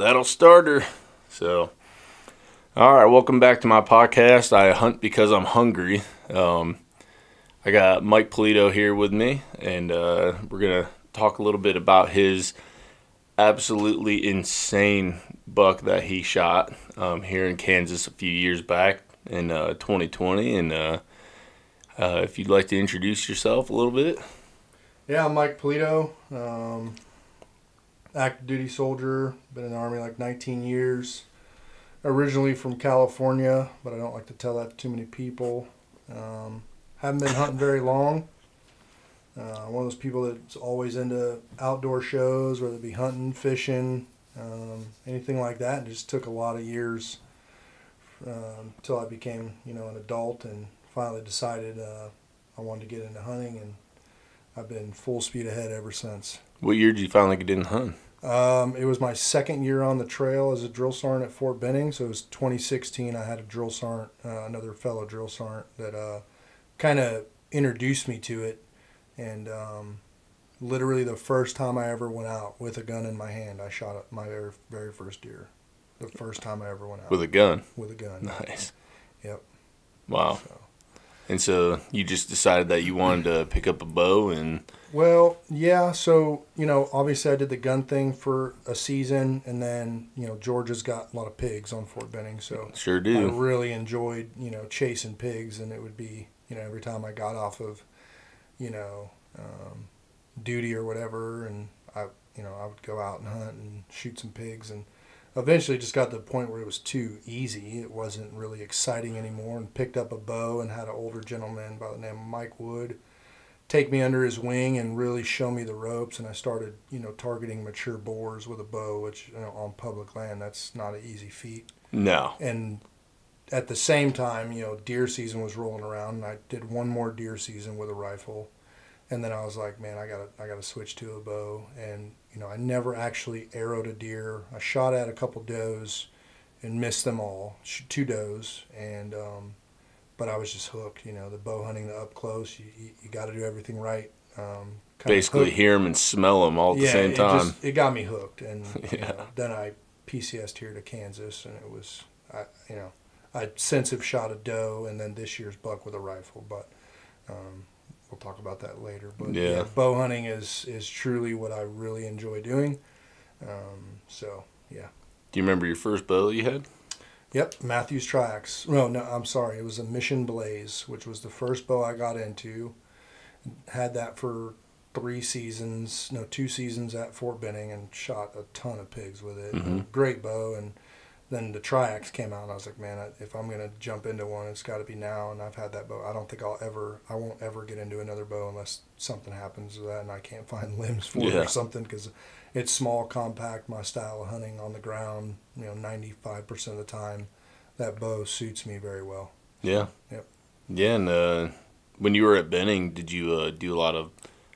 That'll start her. So, all right, welcome back to my podcast. I hunt because I'm hungry. I got Mike Pulido here with me, and we're going to talk a little bit about his absolutely insane buck that he shot here in Kansas a few years back in 2020. And if you'd like to introduce yourself a little bit. Yeah, I'm Mike Pulido, active duty soldier, been in the Army like 19 years. Originally from California, but I don't like to tell that to too many people. Haven't been hunting very long. One of those people that's always into outdoor shows, whether it be hunting, fishing, anything like that. It just took a lot of years until I became, an adult and finally decided I wanted to get into hunting, and I've been full speed ahead ever since. What year did you finally get into hunting? It was my second year on the trail as a drill sergeant at Fort Benning, so it was 2016. I had a drill sergeant, another fellow drill sergeant, that kind of introduced me to it. And literally the first time I ever went out with a gun in my hand, I shot my very first deer. The first time I ever went out. With a gun? With a gun. Nice. Yep. Wow. And so you just decided that you wanted to pick up a bow and... Well, yeah. So, obviously I did the gun thing for a season, and then, Georgia's got a lot of pigs on Fort Benning. So sure do. I really enjoyed, chasing pigs, and it would be, every time I got off of, duty or whatever, and I would go out and hunt and shoot some pigs, and eventually just got to the point where it was too easy. It wasn't really exciting anymore, and picked up a bow and had an older gentleman by the name of Mike Wood take me under his wing and really show me the ropes, and I started, targeting mature boars with a bow, which, on public land, that's not an easy feat. No. And at the same time, deer season was rolling around, and I did one more deer season with a rifle. And then I was like, man, I gotta switch to a bow. And, I never actually arrowed a deer. I shot at a couple does and missed them all, 2 does. And, but I was just hooked, the bow hunting, the up close, you got to do everything right. Basically hear them and smell them all at the same time. It got me hooked. And then I PCS'd here to Kansas, and it was, I since have shot a doe, and then this year's buck with a rifle, but we'll talk about that later. But yeah, bow hunting is truly what I really enjoy doing. So yeah. Do you remember your first bow you had? Yep, Matthews Triax. No, I'm sorry. It was a Mission Blaze, which was the first bow I got into. Had that for 2 seasons at Fort Benning, and shot a ton of pigs with it. Mm-hmm. Great bow. And then the Triax came out, and I was like, man, if I'm going to jump into one, it's got to be now. And I've had that bow. I don't think I won't ever get into another bow unless something happens to that and I can't find limbs for it or something, because it's small, compact, my style of hunting on the ground, 95% of the time. That bow suits me very well. Yeah. Yep. Yeah, and when you were at Benning, did you do a lot of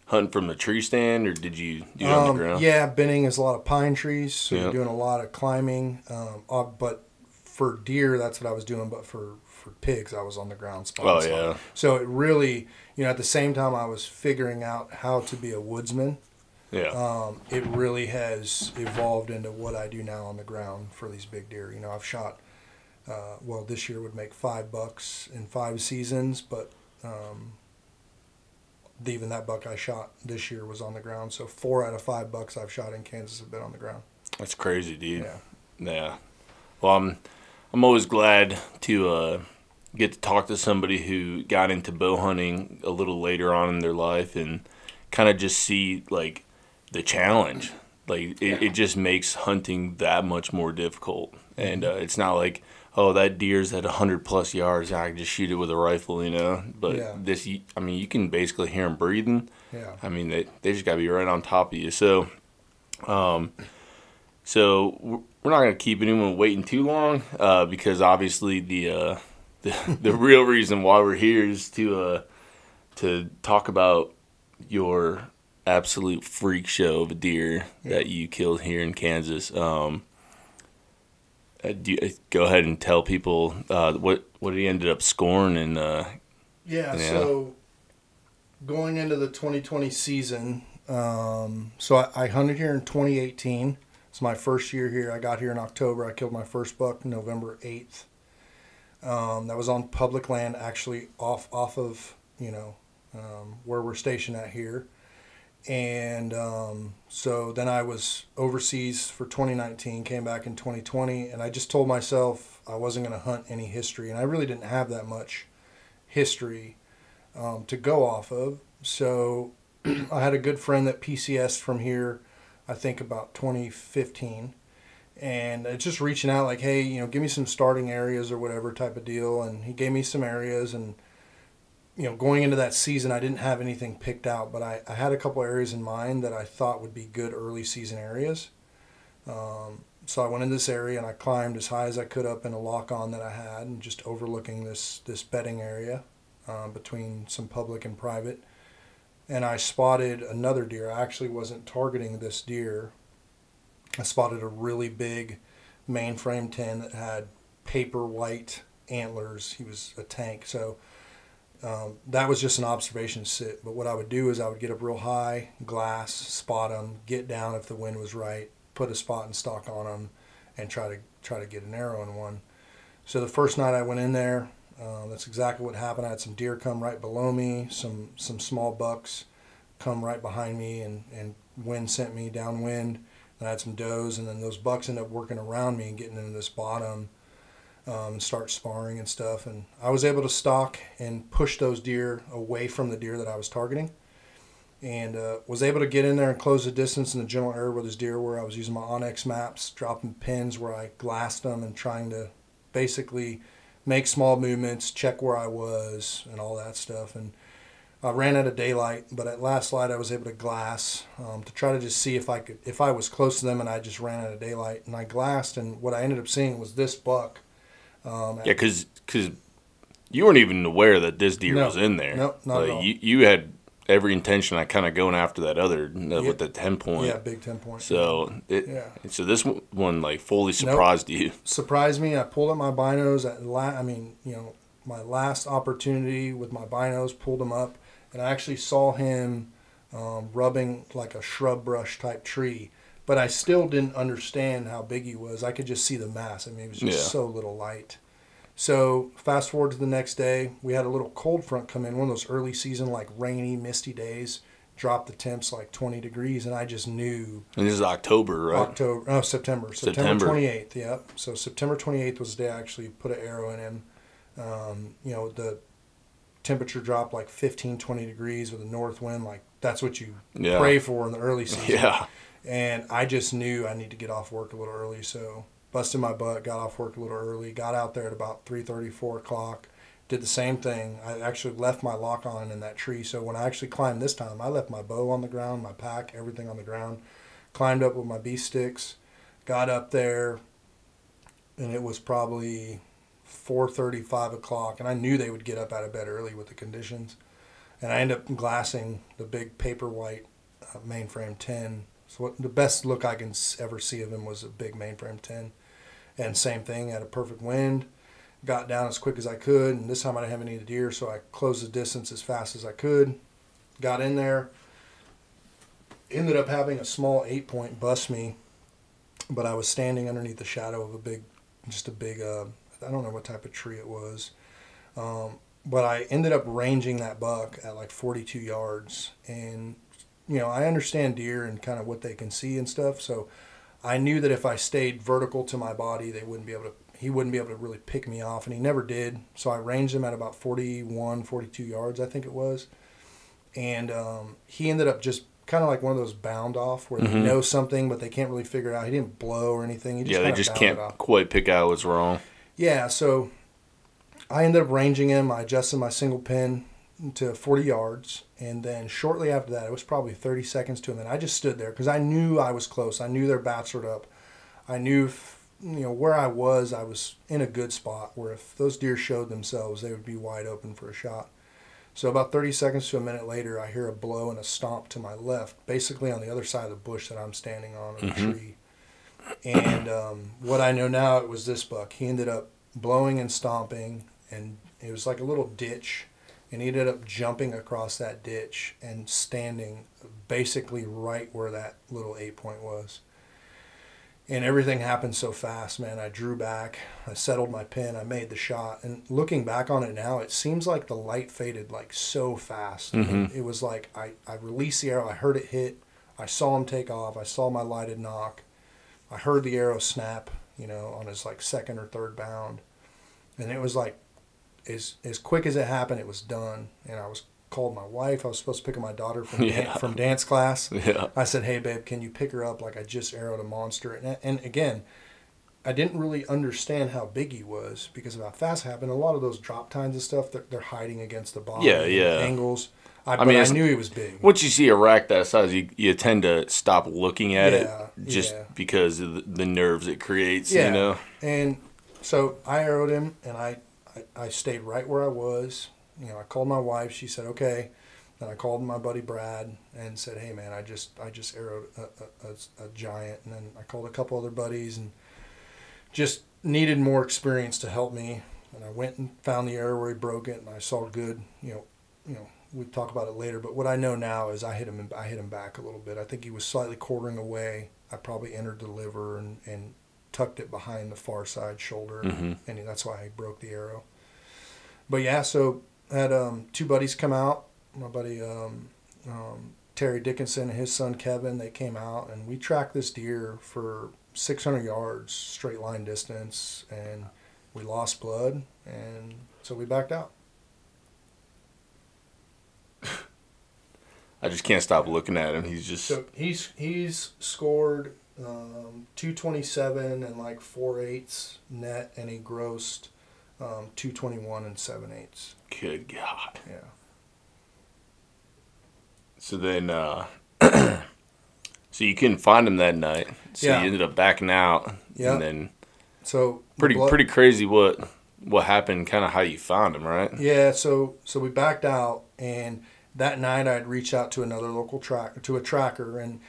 hunting from the tree stand, or did you do it on the ground? Yeah, Benning is a lot of pine trees, so you're doing a lot of climbing. But for deer, that's what I was doing. But for pigs, I was on the ground spot. Oh, yeah. So it really, at the same time I was figuring out how to be a woodsman. Yeah. It really has evolved into what I do now on the ground for these big deer. I've shot, this year would make 5 bucks in 5 seasons, but even that buck I shot this year was on the ground. So 4 out of 5 bucks I've shot in Kansas have been on the ground. That's crazy, dude. Yeah. Yeah. Well, I'm always glad to get to talk to somebody who got into bow hunting a little later on in their life and kind of just see, like, the challenge. Like, it just makes hunting that much more difficult. And it's not like, oh, that deer's at 100+ yards, I can just shoot it with a rifle, But this, you can basically hear them breathing. Yeah. They just got to be right on top of you. So, we're not going to keep anyone waiting too long, because obviously the real reason why we're here is to talk about your absolute freak show of a deer that you killed here in Kansas. Go ahead and tell people what he ended up scoring and so going into the 2020 season, so I hunted here in 2018. It's my first year here. I got here in October. I killed my first buck November 8th. That was on public land, actually off of, where we're stationed at here. And so then I was overseas for 2019, came back in 2020, and I just told myself I wasn't going to hunt any history. And I really didn't have that much history to go off of. So I had a good friend that PCS'd from here, I think about 2015. And it's just reaching out like, hey, give me some starting areas or whatever type of deal. And he gave me some areas. And, going into that season, I didn't have anything picked out, but I had a couple areas in mind that I thought would be good early season areas. So I went in this area and I climbed as high as I could up in a lock-on that I had, and just overlooking this bedding area between some public and private. And I spotted another deer. I actually wasn't targeting this deer. I spotted a really big mainframe 10 that had paper white antlers. He was a tank. So that was just an observation sit. But what I would do is I would get up real high, glass, spot them, get down if the wind was right, put a spot and stock on them, and try to get an arrow in one. So the first night I went in there, that's exactly what happened. I had some deer come right below me, some small bucks come right behind me, and wind sent me downwind. And I had some does, and then those bucks ended up working around me and getting into this bottom and start sparring and stuff. And I was able to stalk and push those deer away from the deer that I was targeting, and was able to get in there and close the distance in the general area where those deer were. I was using my Onyx maps, dropping pins where I glassed them and trying to basically make small movements, check where I was, and all that stuff. And I ran out of daylight, but at last light I was able to glass to try to just see if I was close to them, and I just ran out of daylight. And I glassed, and what I ended up seeing was this buck. Because you weren't even aware that this deer was in there. No, not at all. You had every intention of kind of going after that other with the 10 point. Yeah, big 10 point. So so this one like fully surprised you. Surprised me. I pulled up my binos my last opportunity with my binos, pulled them up, and I actually saw him rubbing like a shrub brush type tree. But I still didn't understand how big he was. I could just see the mass. I mean, it was just so little light. So fast forward to the next day, we had a little cold front come in, one of those early season, like rainy, misty days, dropped the temps like 20 degrees, and I just knew. And this is October, right? September 28th, yep. So September 28th was the day I actually put an arrow in him. The temperature dropped like 15, 20 degrees with a north wind. Like, that's what you pray for in the early season. Yeah. And I just knew I need to get off work a little early, so busted my butt, got off work a little early, got out there at about 3:30, 4 o'clock, did the same thing. I actually left my lock-on in that tree, so when I actually climbed this time, I left my bow on the ground, my pack, everything on the ground, climbed up with my beast sticks, got up there, and it was probably 4:30, 5 o'clock, and I knew they would get up out of bed early with the conditions. And I ended up glassing the big paper white mainframe 10. So the best look I can ever see of him was a big mainframe 10. And same thing, had a perfect wind, got down as quick as I could, and this time I didn't have any of the deer, so I closed the distance as fast as I could, got in there, ended up having a small 8-point bust me, but I was standing underneath the shadow of a big, I don't know what type of tree it was, but I ended up ranging that buck at like 42 yards, and I understand deer and kind of what they can see and stuff, so I knew that if I stayed vertical to my body, he wouldn't be able to really pick me off, and he never did. So I ranged him at about 41, 42 yards, I think it was, and he ended up just kind of like one of those bound off where they know something, but they can't really figure it out. He didn't blow or anything. He just they just can't quite pick out what's wrong. Yeah, so I ended up ranging him. I adjusted my single pin to 40 yards, and then shortly after that, it was probably 30 seconds to him, and I just stood there because I knew I was close. I knew their bats were up. I knew, where I was in a good spot where if those deer showed themselves, they would be wide open for a shot. So about 30 seconds to a minute later, I hear a blow and a stomp to my left, basically on the other side of the bush that I'm standing on, or the tree. And what I know now, it was this buck. He ended up blowing and stomping, and it was like a little ditch. And he ended up jumping across that ditch and standing basically right where that little 8-point was. And everything happened so fast, man. I drew back, I settled my pin, I made the shot. And looking back on it now, it seems like the light faded like so fast. Mm-hmm. And it was like I released the arrow, I heard it hit, I saw him take off, I saw my lighted knock, I heard the arrow snap, you know, on his like second or third bound. And it was like, as quick as it happened, it was done. And I was called my wife. I was supposed to pick up my daughter from dance class. Yeah. I said, "Hey, babe, can you pick her up? Like I just arrowed a monster." And again, I didn't really understand how big he was because of how fast it happened. A lot of those drop tines and stuff, they're hiding against the body. Yeah. Angles. I mean, I knew he was big. Once you see a rack that size, you tend to stop looking at it just yeah. because of the nerves it creates, Yeah. you know? And so I arrowed him, and I stayed right where I was. You know, I called my wife. She said, okay. Then I called my buddy Brad and said, hey, man, I just arrowed a giant. And then I called a couple other buddies and just needed more experience to help me. And I went and found the arrow where he broke it, and I saw good, you know, we'll talk about it later. But what I know now is I hit him back a little bit. I think he was slightly quartering away. I probably entered the liver and tucked it behind the far side shoulder, and that's why I broke the arrow. But yeah, so I had two buddies come out. My buddy Terry Dickinson and his son Kevin, they came out, and we tracked this deer for 600 yards, straight line distance, and we lost blood, and so we backed out. I just can't stop looking at him. He's just... So he's scored 227 and like 4/8 net, and he grossed 221 and 7/8. Good God. Yeah. So then, so you couldn't find him that night. So Yeah. you ended up backing out. Yeah. And then So pretty crazy what happened, kind of how you found him, right? Yeah. So we backed out, and that night I'd reached out to another local tracker, and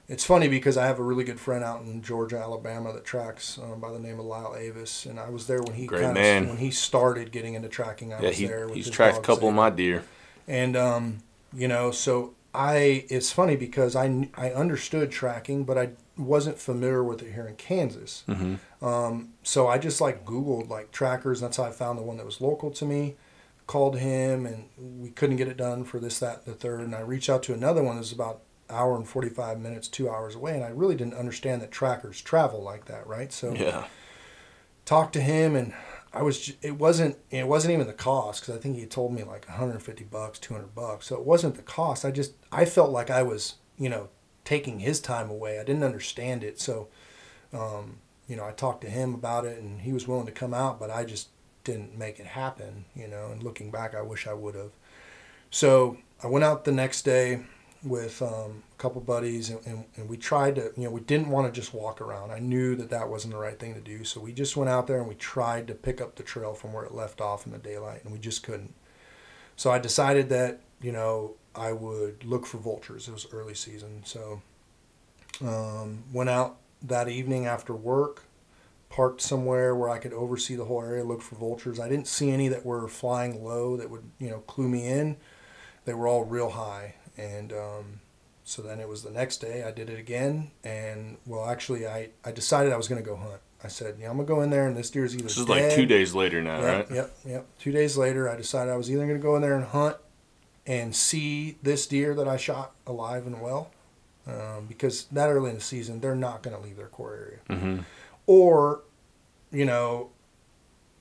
it's funny because I have a really good friend out in Georgia, Alabama that tracks by the name of Lyle Avis, and I was there when when he started getting into tracking. I was there. With He's his tracked a dog couple of Saber. my deer. And you know, so it's funny because I understood tracking, but I wasn't familiar with it here in Kansas. So I just like Googled like trackers. And that's how I found the one that was local to me. Called him, and we couldn't get it done for this, that, and the third. And I reached out to another one that was about an hour and 45 minutes, 2 hours away. And I really didn't understand that trackers travel like that, right? So Yeah. talked to him, and it wasn't even the cost, because I think he told me like $150, $200. So it wasn't the cost. I felt like I was, you know, taking his time away. I didn't understand it. So, you know, I talked to him about it, and he was willing to come out, but I just didn't make it happen, you know. And looking back, I wish I would have. So I went out the next day with a couple buddies, and we tried to, you know, we didn't want to just walk around. I knew that wasn't the right thing to do, so we just went out there and we tried to pick up the trail from where it left off in the daylight, and we just couldn't. So I decided that, you know, I would look for vultures. It was early season, so went out that evening after work, parked somewhere where I could oversee the whole area, look for vultures. I didn't see any that were flying low that would, you know, clue me in. They were all real high. And so then it was the next day. I did it again. And, well, actually, I decided I was going to go hunt. I said, yeah, I'm going to go in there, and this deer's either dead. This is like 2 days later now, right? Yep. 2 days later, I decided I was either going to go in there and hunt and see this deer that I shot alive and well, because that early in the season, they're not going to leave their core area. Or, you know,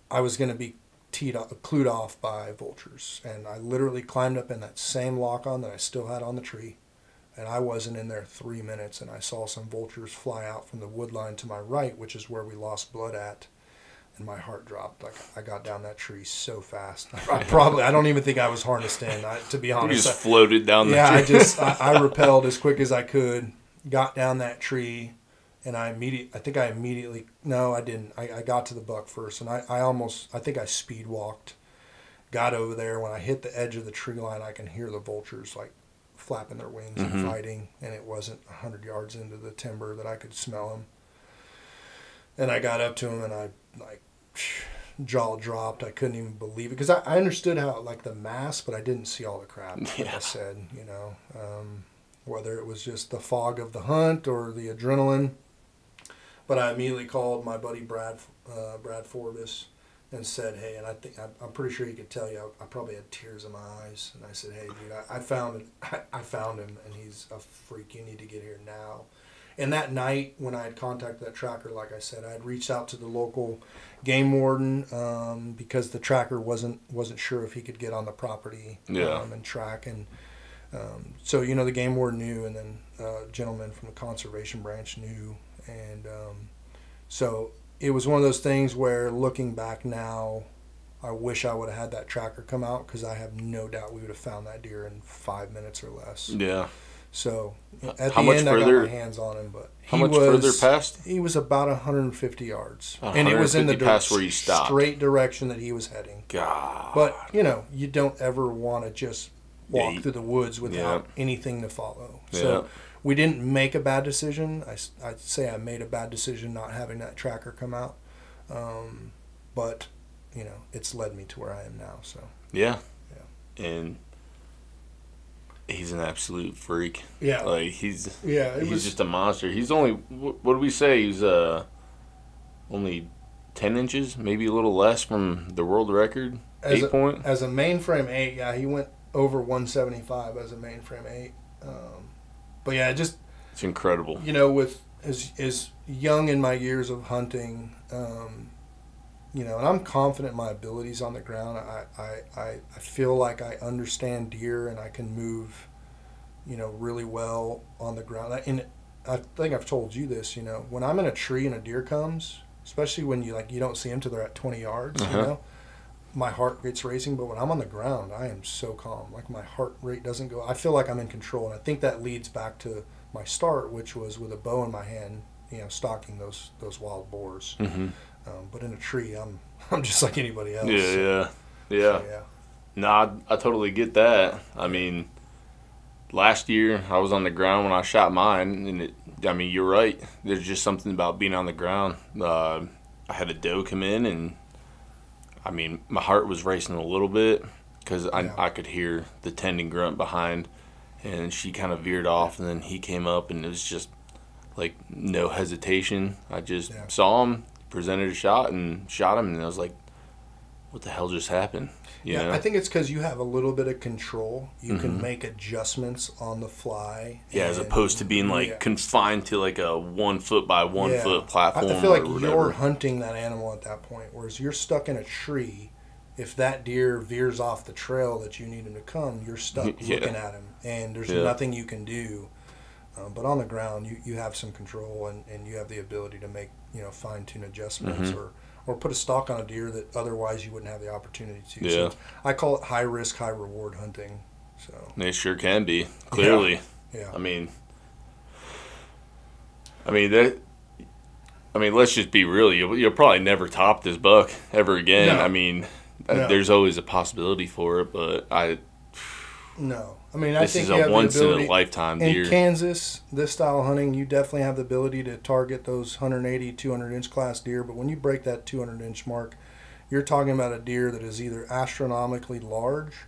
I was going to be clued off by vultures. And I literally climbed up in that same lock-on that I still had on the tree. And I wasn't in there 3 minutes, and I saw some vultures fly out from the wood line to my right, which is where we lost blood at. And my heart dropped. Like, I got down that tree so fast. I don't even think I was harnessed in, to be honest. You just floated down the tree. Yeah, I repelled as quick as I could, got down that tree, and I immediately, no, I didn't. I got to the buck first, and I think I speed walked, got over there. When I hit the edge of the tree line, I can hear the vultures, like, flapping their wings and fighting, and it wasn't 100 yards into the timber that I could smell them. And I got up to him, and I, like, jaw dropped. I couldn't even believe it, because I understood how, like, the mass, but I didn't see all the crap, like I said, you know, whether it was just the fog of the hunt or the adrenaline. But I immediately called my buddy Brad Forbes and said, hey, and I'm pretty sure he could tell you I probably had tears in my eyes. And I said, hey, dude, I found him, and he's a freak. You need to get here now. And that night, when I had contacted that tracker, like I said, I had reached out to the local game warden because the tracker wasn't sure if he could get on the property and track. And so, the game warden knew, and then a gentleman from the conservation branch knew. And so it was one of those things where, looking back now, I wish I would have had that tracker come out, because I have no doubt we would have found that deer in 5 minutes or less. Yeah. So at the end, I got my hands on him, but how much further past? He was about 150 yards, and it was in the past where you stopped. Straight direction that he was heading. God. But you don't ever want to just walk through the woods without anything to follow. So we didn't make a bad decision. I'd say I made a bad decision not having that tracker come out, but it's led me to where I am now. So yeah, and he's an absolute freak. Yeah. Like, he's just a monster. He's only, what did we say? He's only 10 inches, maybe a little less from the world record, as 8 point. As a mainframe 8, yeah, he went over 175 as a mainframe 8. But yeah, it's incredible. With as young in my years of hunting, and I'm confident in my abilities on the ground. I feel like I understand deer, and I can move, really well on the ground. And I think I've told you this, when I'm in a tree and a deer comes, especially when you don't see them till they're at 20 yards, my heart rate's racing. But when I'm on the ground, I am so calm. Like, my heart rate doesn't go. I feel like I'm in control, and I think that leads back to my start, which was with a bow in my hand, stalking those wild boars. Mm-hmm. But in a tree, I'm just like anybody else. Yeah. So, No, I totally get that. I mean, last year I was on the ground when I shot mine, and you're right. There's just something about being on the ground. I had a doe come in, and my heart was racing a little bit, because I could hear the tending grunt behind, and she kind of veered off, and then he came up, and it was just like no hesitation. I just saw him, presented a shot, and shot him, and I was like, what the hell just happened? You know? I think it's because you have a little bit of control. You can make adjustments on the fly. Yeah, as opposed to being confined to like a 1 foot by 1 foot platform. I feel like you're hunting that animal at that point, whereas you're stuck in a tree. If that deer veers off the trail that you need him to come, you're stuck looking at him, and there's nothing you can do. But on the ground, you have some control, and you have the ability to make fine-tune adjustments, or put a stalk on a deer that otherwise you wouldn't have the opportunity to. Yeah. So I call it high-risk, high-reward hunting. So they sure can be, clearly. Yeah. Let's just be real. You'll probably never top this buck ever again. No. There's always a possibility for it, but No. I this think is you a have once the in ability, a lifetime deer. in Kansas, this style of hunting, you definitely have the ability to target those 180, 200-inch class deer. But when you break that 200-inch mark, you're talking about a deer that is either astronomically large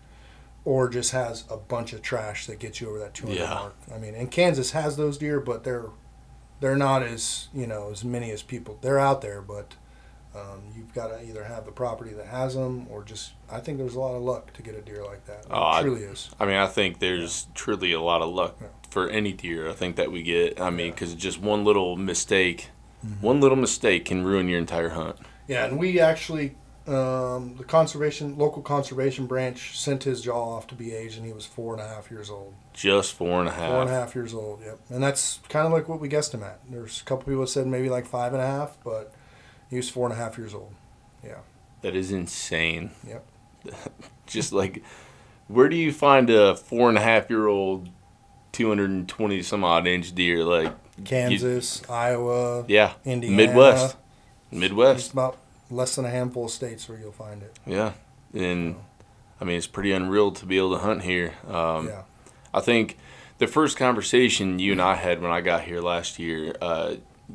or just has a bunch of trash that gets you over that 200 mark. And Kansas has those deer, but they're not as as many as people. They're out there, but you've got to either have the property that has them, or just, I think there's a lot of luck to get a deer like that. It truly is. I think there's truly a lot of luck for any deer, I think, that we get. Because just one little mistake, can ruin your entire hunt. Yeah, and we actually, the local conservation branch sent his jaw off to be aged, and he was 4.5 years old. Just 4.5. 4.5 years old, yep. And that's kind of like what we guessed him at. There's a couple people that said maybe like 5.5, but he was 4.5 years old. Yeah. That is insane. Yep. Just like, where do you find a 4.5-year-old 220 some odd inch deer? Like Kansas, Iowa, Indiana, Midwest. Just about less than a handful of states where you'll find it. Yeah. And it's pretty unreal to be able to hunt here. I think the first conversation you and I had when I got here last year,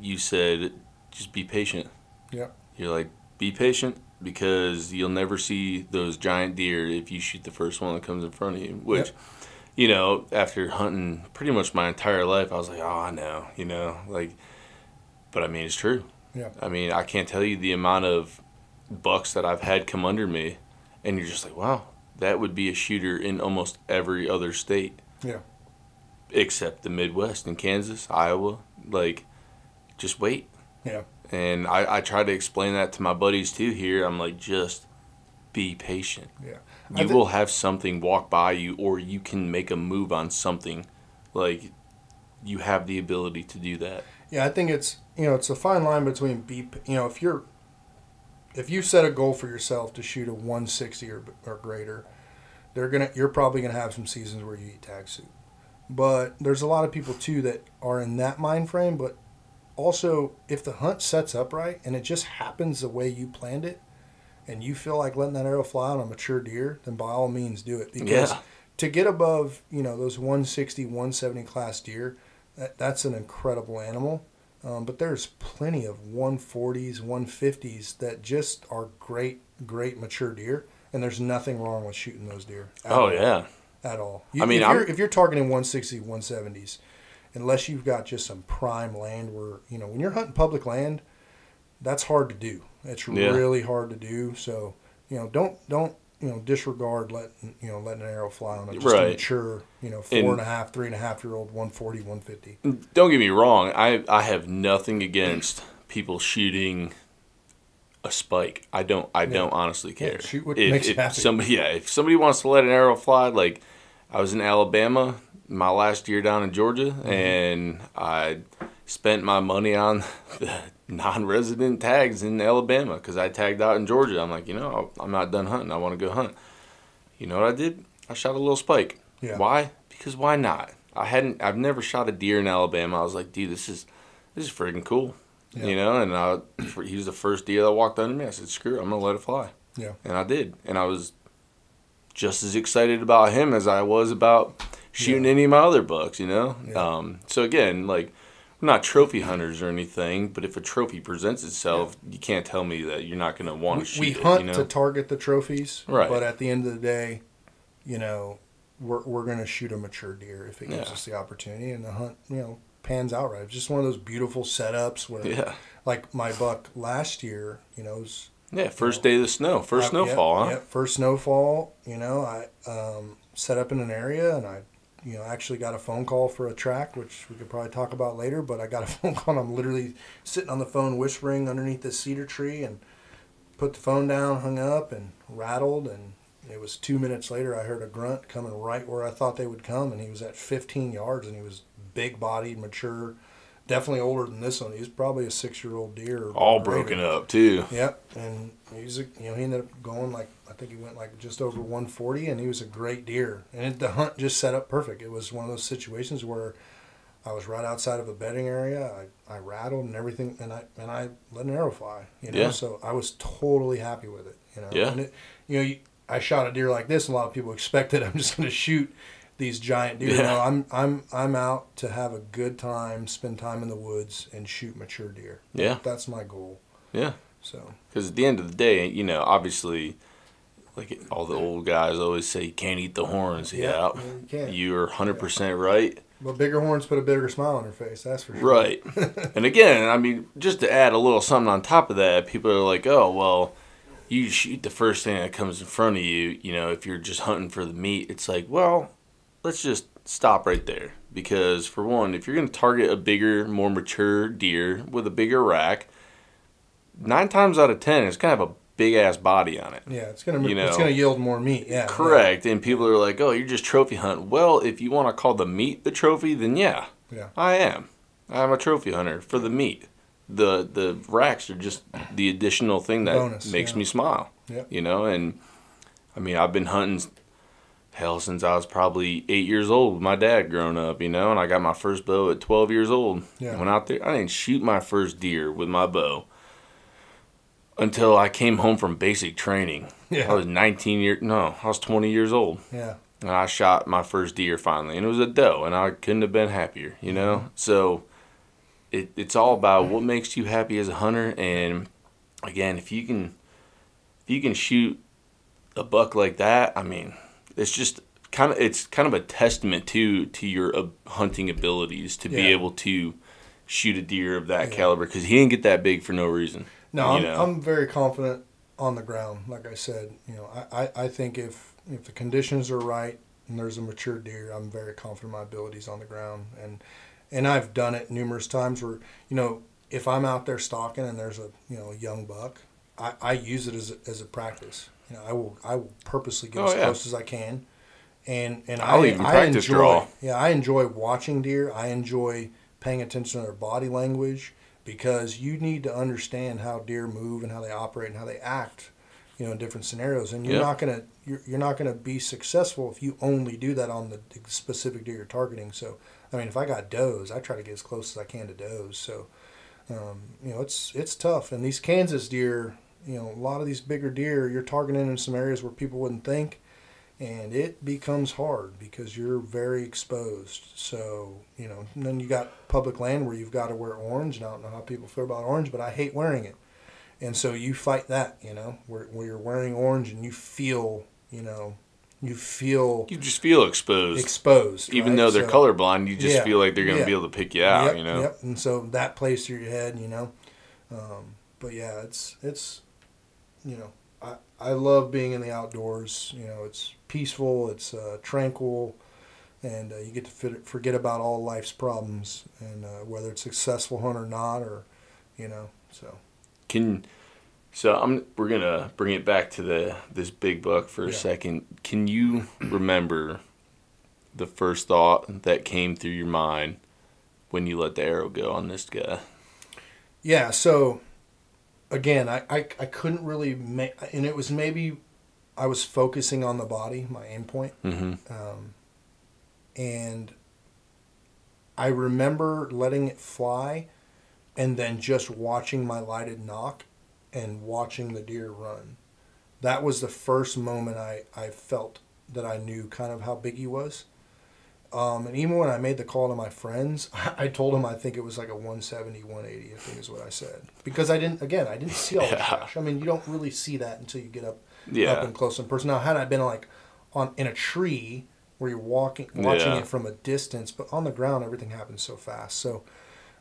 you said, just be patient. Yeah. You're like, be patient, because you'll never see those giant deer if you shoot the first one that comes in front of you. Which, after hunting pretty much my entire life, I was like, oh, I know, But I mean, it's true. Yeah. I mean, I can't tell you the amount of bucks that I've had come under me, and you're just like, wow, that would be a shooter in almost every other state. Yeah. Except the Midwest in Kansas, Iowa. Like, just wait. Yeah. And I try to explain that to my buddies too here. I'm like, just be patient. Yeah. You will have something walk by you, or you can make a move on something. Like, you have the ability to do that. Yeah, I think it's a fine line between if you set a goal for yourself to shoot a 160 or greater, you're probably gonna have some seasons where you eat tag soup. But there's a lot of people too that are in that mind frame. But also, if the hunt sets up right and it just happens the way you planned it, and you feel like letting that arrow fly on a mature deer, then by all means do it. Because to get above those 160, 170 class deer, that's an incredible animal. But there's plenty of 140s, 150s that just are great mature deer, and there's nothing wrong with shooting those deer. At all. If you're targeting 160, 170s, unless you've got just some prime land where, when you're hunting public land, that's hard to do. It's really hard to do. So, don't disregard letting an arrow fly on a mature, 4.5, 3.5-year-old 140, 150. Don't get me wrong. I have nothing against people shooting a spike. I don't honestly care. Yeah, shoot what makes you happy. If somebody wants to let an arrow fly, like I was in Alabama my last year down in Georgia, and I spent my money on the non-resident tags in Alabama because I tagged out in Georgia. I'm like, I'm not done hunting. I want to go hunt. You know what I did? I shot a little spike. Yeah. Why? Because why not? I've never shot a deer in Alabama. I was like, dude, this is freaking cool. Yeah. And he was the first deer that walked under me. I said, screw it, I'm gonna let it fly. Yeah. And I did. And I was just as excited about him as I was about shooting any of my other bucks, Yeah. So again, like, we're not trophy hunters or anything, but if a trophy presents itself, you can't tell me that you're not going to want to shoot it. We hunt to target the trophies, right? But at the end of the day, we're going to shoot a mature deer if it gives us the opportunity, and the hunt, pans out right. It's just one of those beautiful setups where, like my buck last year, was first day of the snow, first snowfall, huh? Yeah, first snowfall. I set up in an area, and I actually got a phone call for a track, which we could probably talk about later, but I got a phone call, and I'm literally sitting on the phone whispering underneath this cedar tree, and put the phone down, hung up, and rattled, and it was 2 minutes later I heard a grunt coming right where I thought they would come, and he was at 15 yards, and he was big-bodied, mature, definitely older than this one. He was probably a 6-year-old deer. All broken up, too. Yep, and he ended up going I think he went just over 140, and he was a great deer. And the hunt just set up perfect. It was one of those situations where I was right outside of a bedding area. I rattled and everything, and I let an arrow fly. So I was totally happy with it. And I shot a deer like this. A lot of people expect that I'm just going to shoot these giant deer. Yeah. No, I'm out to have a good time, spend time in the woods, and shoot mature deer. Yeah, that's my goal. Yeah. So because at the end of the day, obviously, like all the old guys always say, you can't eat the horns. Yeah, you can't. You're 100% right. But bigger horns put a bigger smile on your face. That's for sure. Right. And again, just to add a little something on top of that, people are like, oh, well, you shoot the first thing that comes in front of you. If you're just hunting for the meat, it's like, well, let's just stop right there. Because for one, if you're going to target a bigger, more mature deer with a bigger rack, 9 times out of 10, it's going to have a big ass body on it. Yeah, it's gonna yield more meat. Yeah, correct. And people are like, "Oh, you're just trophy hunting." Well, if you want to call the meat the trophy, then yeah, I am. I'm a trophy hunter for the meat. The racks are just the additional thing that makes me smile. Yeah. And I've been hunting since I was probably 8 years old with my dad growing up. And I got my first bow at 12 years old. Yeah. I went out there. I didn't shoot my first deer with my bow until I came home from basic training. Yeah. I was 20 years old. Yeah. And I shot my first deer finally, and it was a doe, and I couldn't have been happier, So it's all about what makes you happy as a hunter, and again, if you can shoot a buck like that, it's just kind of a testament to your hunting abilities to be able to shoot a deer of that caliber, because he didn't get that big for no reason. No, I'm very confident on the ground. Like I said, I think if the conditions are right and there's a mature deer, I'm very confident in my abilities on the ground. And I've done it numerous times where, if I'm out there stalking and there's a young buck, I use it as a practice. I will purposely get as close as I can. And I'll even practice draw. Yeah, I enjoy watching deer. I enjoy paying attention to their body language, because you need to understand how deer move and how they operate and how they act, in different scenarios. And you're not gonna be successful if you only do that on the specific deer you're targeting. So, I mean, if I got does, I try to get as close as I can to does. So, it's tough. And these Kansas deer, a lot of these bigger deer, you're targeting in some areas where people wouldn't think. And it becomes hard because you're very exposed. So, and then you got public land where you've got to wear orange. And I don't know how people feel about orange, but I hate wearing it. And so you fight that, where you're wearing orange and you feel, you just feel exposed. Exposed. Even though they're colorblind, you just feel like they're going to be able to pick you out, Yep. And so that plays through your head, But yeah, it's I love being in the outdoors. It's peaceful, it's tranquil, and you get to forget about all life's problems, and whether it's a successful hunt or not, or so. We're gonna bring it back to this big buck for a second. Can you remember the first thought that came through your mind when you let the arrow go on this guy? Yeah. So again, I couldn't really make, and it was maybe I was focusing on the body, my aim point. Mm-hmm. And I remember letting it fly and then just watching my lighted nock and watching the deer run. That was the first moment I felt that I knew kind of how big he was. And even when I made the call to my friends, I told them I think it was like a 170, 180, I think is what I said. Because I didn't see all the trash. I mean, you don't really see that until you get up and close in person. Now, had I been in a tree where you're watching it from a distance, but on the ground, everything happens so fast. So,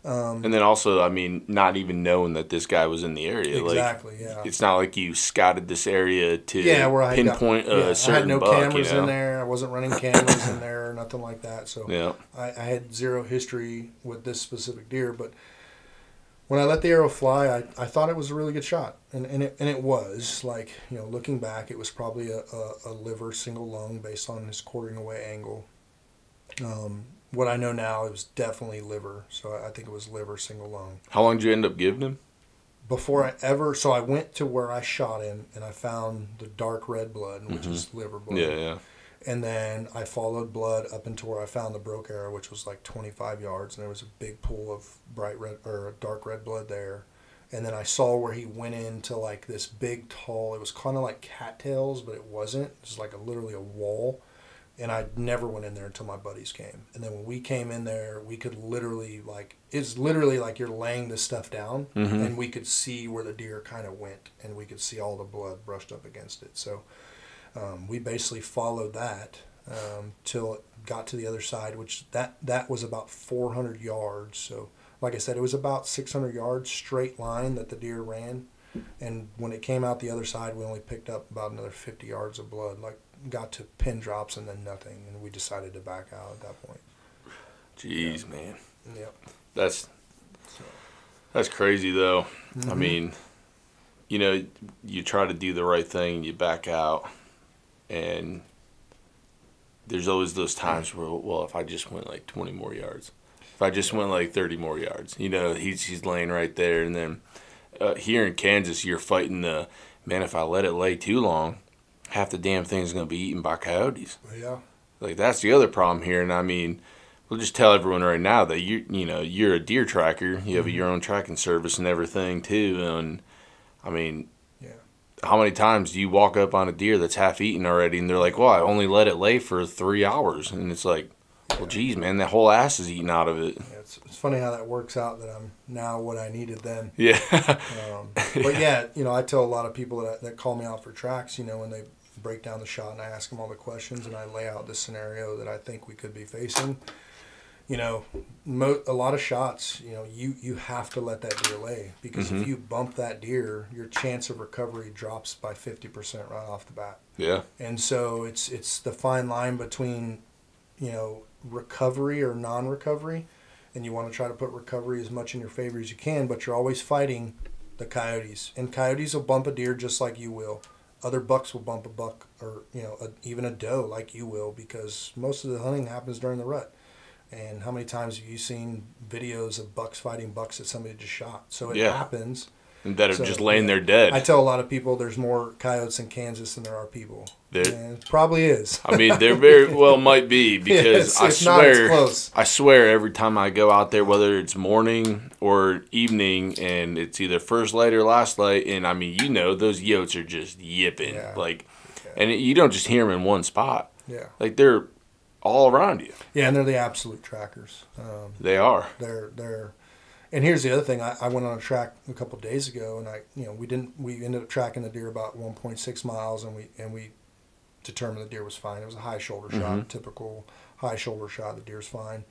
and then also, I mean, not even knowing that this guy was in the area. Exactly, It's not like you scouted this area to where pinpoint a certain buck. I had no cameras in there. I wasn't running cameras in there or nothing like that. So I had zero history with this specific deer. But when I let the arrow fly, I thought it was a really good shot. And it was. Looking back, it was probably a liver single lung based on his quartering away angle. What I know now, it was definitely liver. So I think it was liver single lung. How long did you end up giving him? So I went to where I shot him, and I found the dark red blood, which is liver blood. Yeah. And then I followed blood up into where I found the broke arrow, which was like 25 yards, and there was a big pool of bright red or dark red blood there. And then I saw where he went into like this big tall, it was kind of like cattails, but it wasn't. It was like literally a wall. And I never went in there until my buddies came. And then when we came in there, we could literally it's literally like you're laying this stuff down, and we could see where the deer kind of went, and we could see all the blood brushed up against it. So we basically followed that till it got to the other side, which that was about 400 yards. So like I said, it was about 600 yards straight line that the deer ran. And when it came out the other side, we only picked up about another 50 yards of blood. Got to pin drops and then nothing, and we decided to back out at that point. Jeez, man. Yep. That's crazy though. I mean, you try to do the right thing, you back out, and there's always those times where, well, if I just went like 20 more yards, if I just went like 30 more yards, he's laying right there. And then here in Kansas, you're fighting if I let it lay too long, half the damn thing's going to be eaten by coyotes. Yeah. That's the other problem here. And I mean, we'll just tell everyone right now that you're a deer tracker. You have your own tracking service and everything too. And I mean, how many times do you walk up on a deer that's half eaten already, and they're like, "Well, I only let it lay for 3 hours," and it's like, well, geez, man, that whole ass is eaten out of it. Yeah, it's funny how that works out, that I'm now what I needed then. Yeah. But yeah, I tell a lot of people that call me out for tracks, when they break down the shot and I ask them all the questions and I lay out the scenario that I think we could be facing. you know, a lot of shots, you know, you have to let that deer lay, because if you bump that deer, your chance of recovery drops by 50% right off the bat. Yeah. And so it's the fine line between, you know, recovery or non-recovery, and you want to try to put recovery as much in your favor as you can, but you're always fighting the coyotes, and coyotes will bump a deer just like you will. Other bucks will bump a buck, or, you know, even a doe like you will, because most of the hunting happens during the rut. And how many times have you seen videos of bucks fighting bucks that somebody just shot? So it happens. And that are just laying there dead. I tell a lot of people there's more coyotes in Kansas than there are people. And it probably is. I mean, there very well might be, because it's close. I swear every time I go out there, whether it's morning or evening, and it's either first light or last light, and I mean, you know, those yotes are just yipping. And you don't just hear them in one spot. Yeah. Like, they're all around you. Yeah, and they're the absolute trackers. They are. They're. And here's the other thing. I went on a track a couple of days ago, and we ended up tracking the deer about 1.6 miles, and we determined the deer was fine. It was a high shoulder shot, typical high shoulder shot. The deer's fine.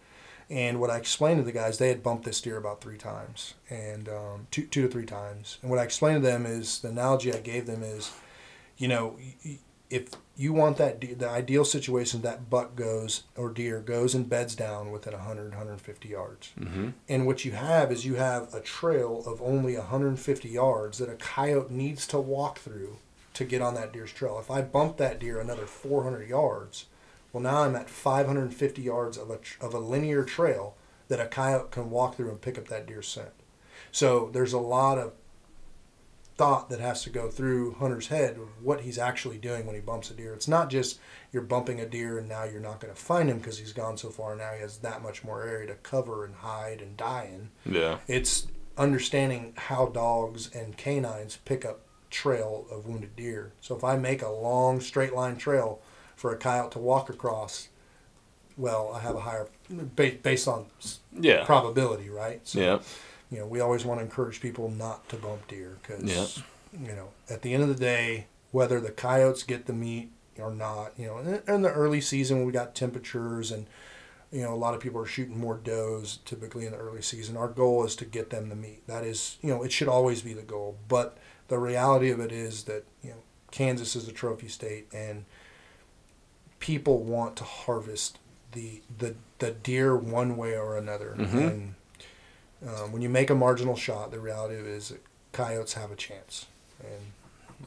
And what I explained to the guys, they had bumped this deer about 3 times, and 2 to 3 times. And what I explained to them is, the analogy I gave them is, you know, if you want that deer, the ideal situation, that buck goes, or deer goes and beds down within 100, 150 yards. And what you have is, you have a trail of only 150 yards that a coyote needs to walk through to get on that deer's trail. If I bump that deer another 400 yards, well, now I'm at 550 yards of a linear trail that a coyote can walk through and pick up that deer's scent. So there's a lot of thought that has to go through hunter's head of what he's actually doing when he bumps a deer. It's not just you're bumping a deer and now you're not going to find him because he's gone so far, and now he has that much more area to cover and hide and die in. Yeah. It's understanding how dogs and canines pick up trail of wounded deer. So if I make a long straight line trail for a coyote to walk across, well, I have a higher based on probability, right? So, you know, we always want to encourage people not to bump deer, because, you know, at the end of the day, whether the coyotes get the meat or not, you know, in the early season when we got temperatures and, you know, a lot of people are shooting more does typically in the early season, our goal is to get them the meat. That is, you know, it should always be the goal. But the reality of it is that, you know, Kansas is a trophy state, and people want to harvest the deer one way or another. And when you make a marginal shot, the reality of it is that coyotes have a chance,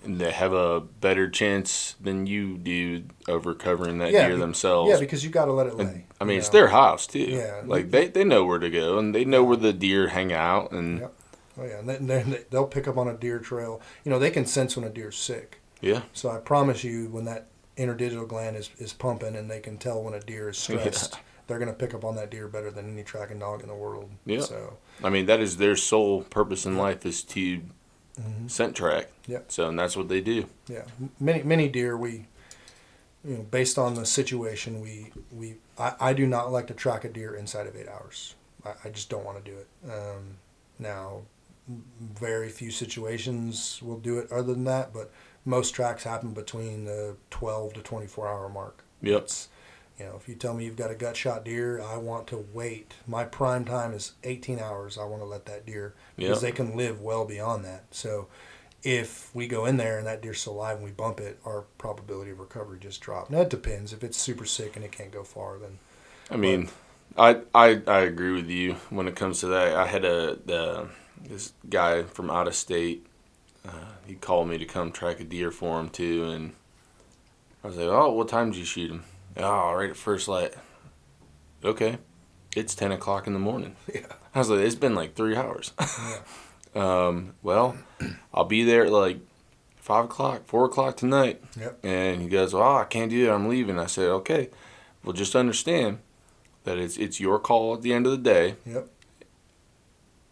and they have a better chance than you do of recovering that deer themselves. Yeah, because you got to let it lay. And, I mean, it's their house too. Yeah, like they know where to go, and they know where the deer hang out, and oh yeah, and they'll pick up on a deer trail. You know, they can sense when a deer's sick. Yeah. So I promise you, when that interdigital gland is pumping, and they can tell when a deer is stressed. They're going to pick up on that deer better than any tracking dog in the world. Yeah. So, I mean, that is their sole purpose in life, is to scent track. Yeah. So, and that's what they do. Yeah. Many deer, based on the situation, I do not like to track a deer inside of 8 hours. I just don't want to do it. Now, very few situations will do it other than that, but most tracks happen between the 12 to 24 hour mark. Yep. You know, if you tell me you've got a gut shot deer, I want to wait. My prime time is 18 hours. I want to let that deer, because they can live well beyond that. So if we go in there and that deer's still alive and we bump it, our probability of recovery just drops. Now, it depends. If it's super sick and it can't go far, then. I mean, I agree with you when it comes to that. I had this guy from out of state. He called me to come track a deer for him too, and I was like, "Oh, what time did you shoot him?" "Oh, right at first light." "Okay, it's 10 o'clock in the morning." Yeah. I was like, "It's been like 3 hours." Well, I'll be there at like 5 o'clock, 4 o'clock tonight. Yep. And he goes, "Oh, I can't do it. I'm leaving." I said, "Okay, well, just understand that it's your call at the end of the day." Yep.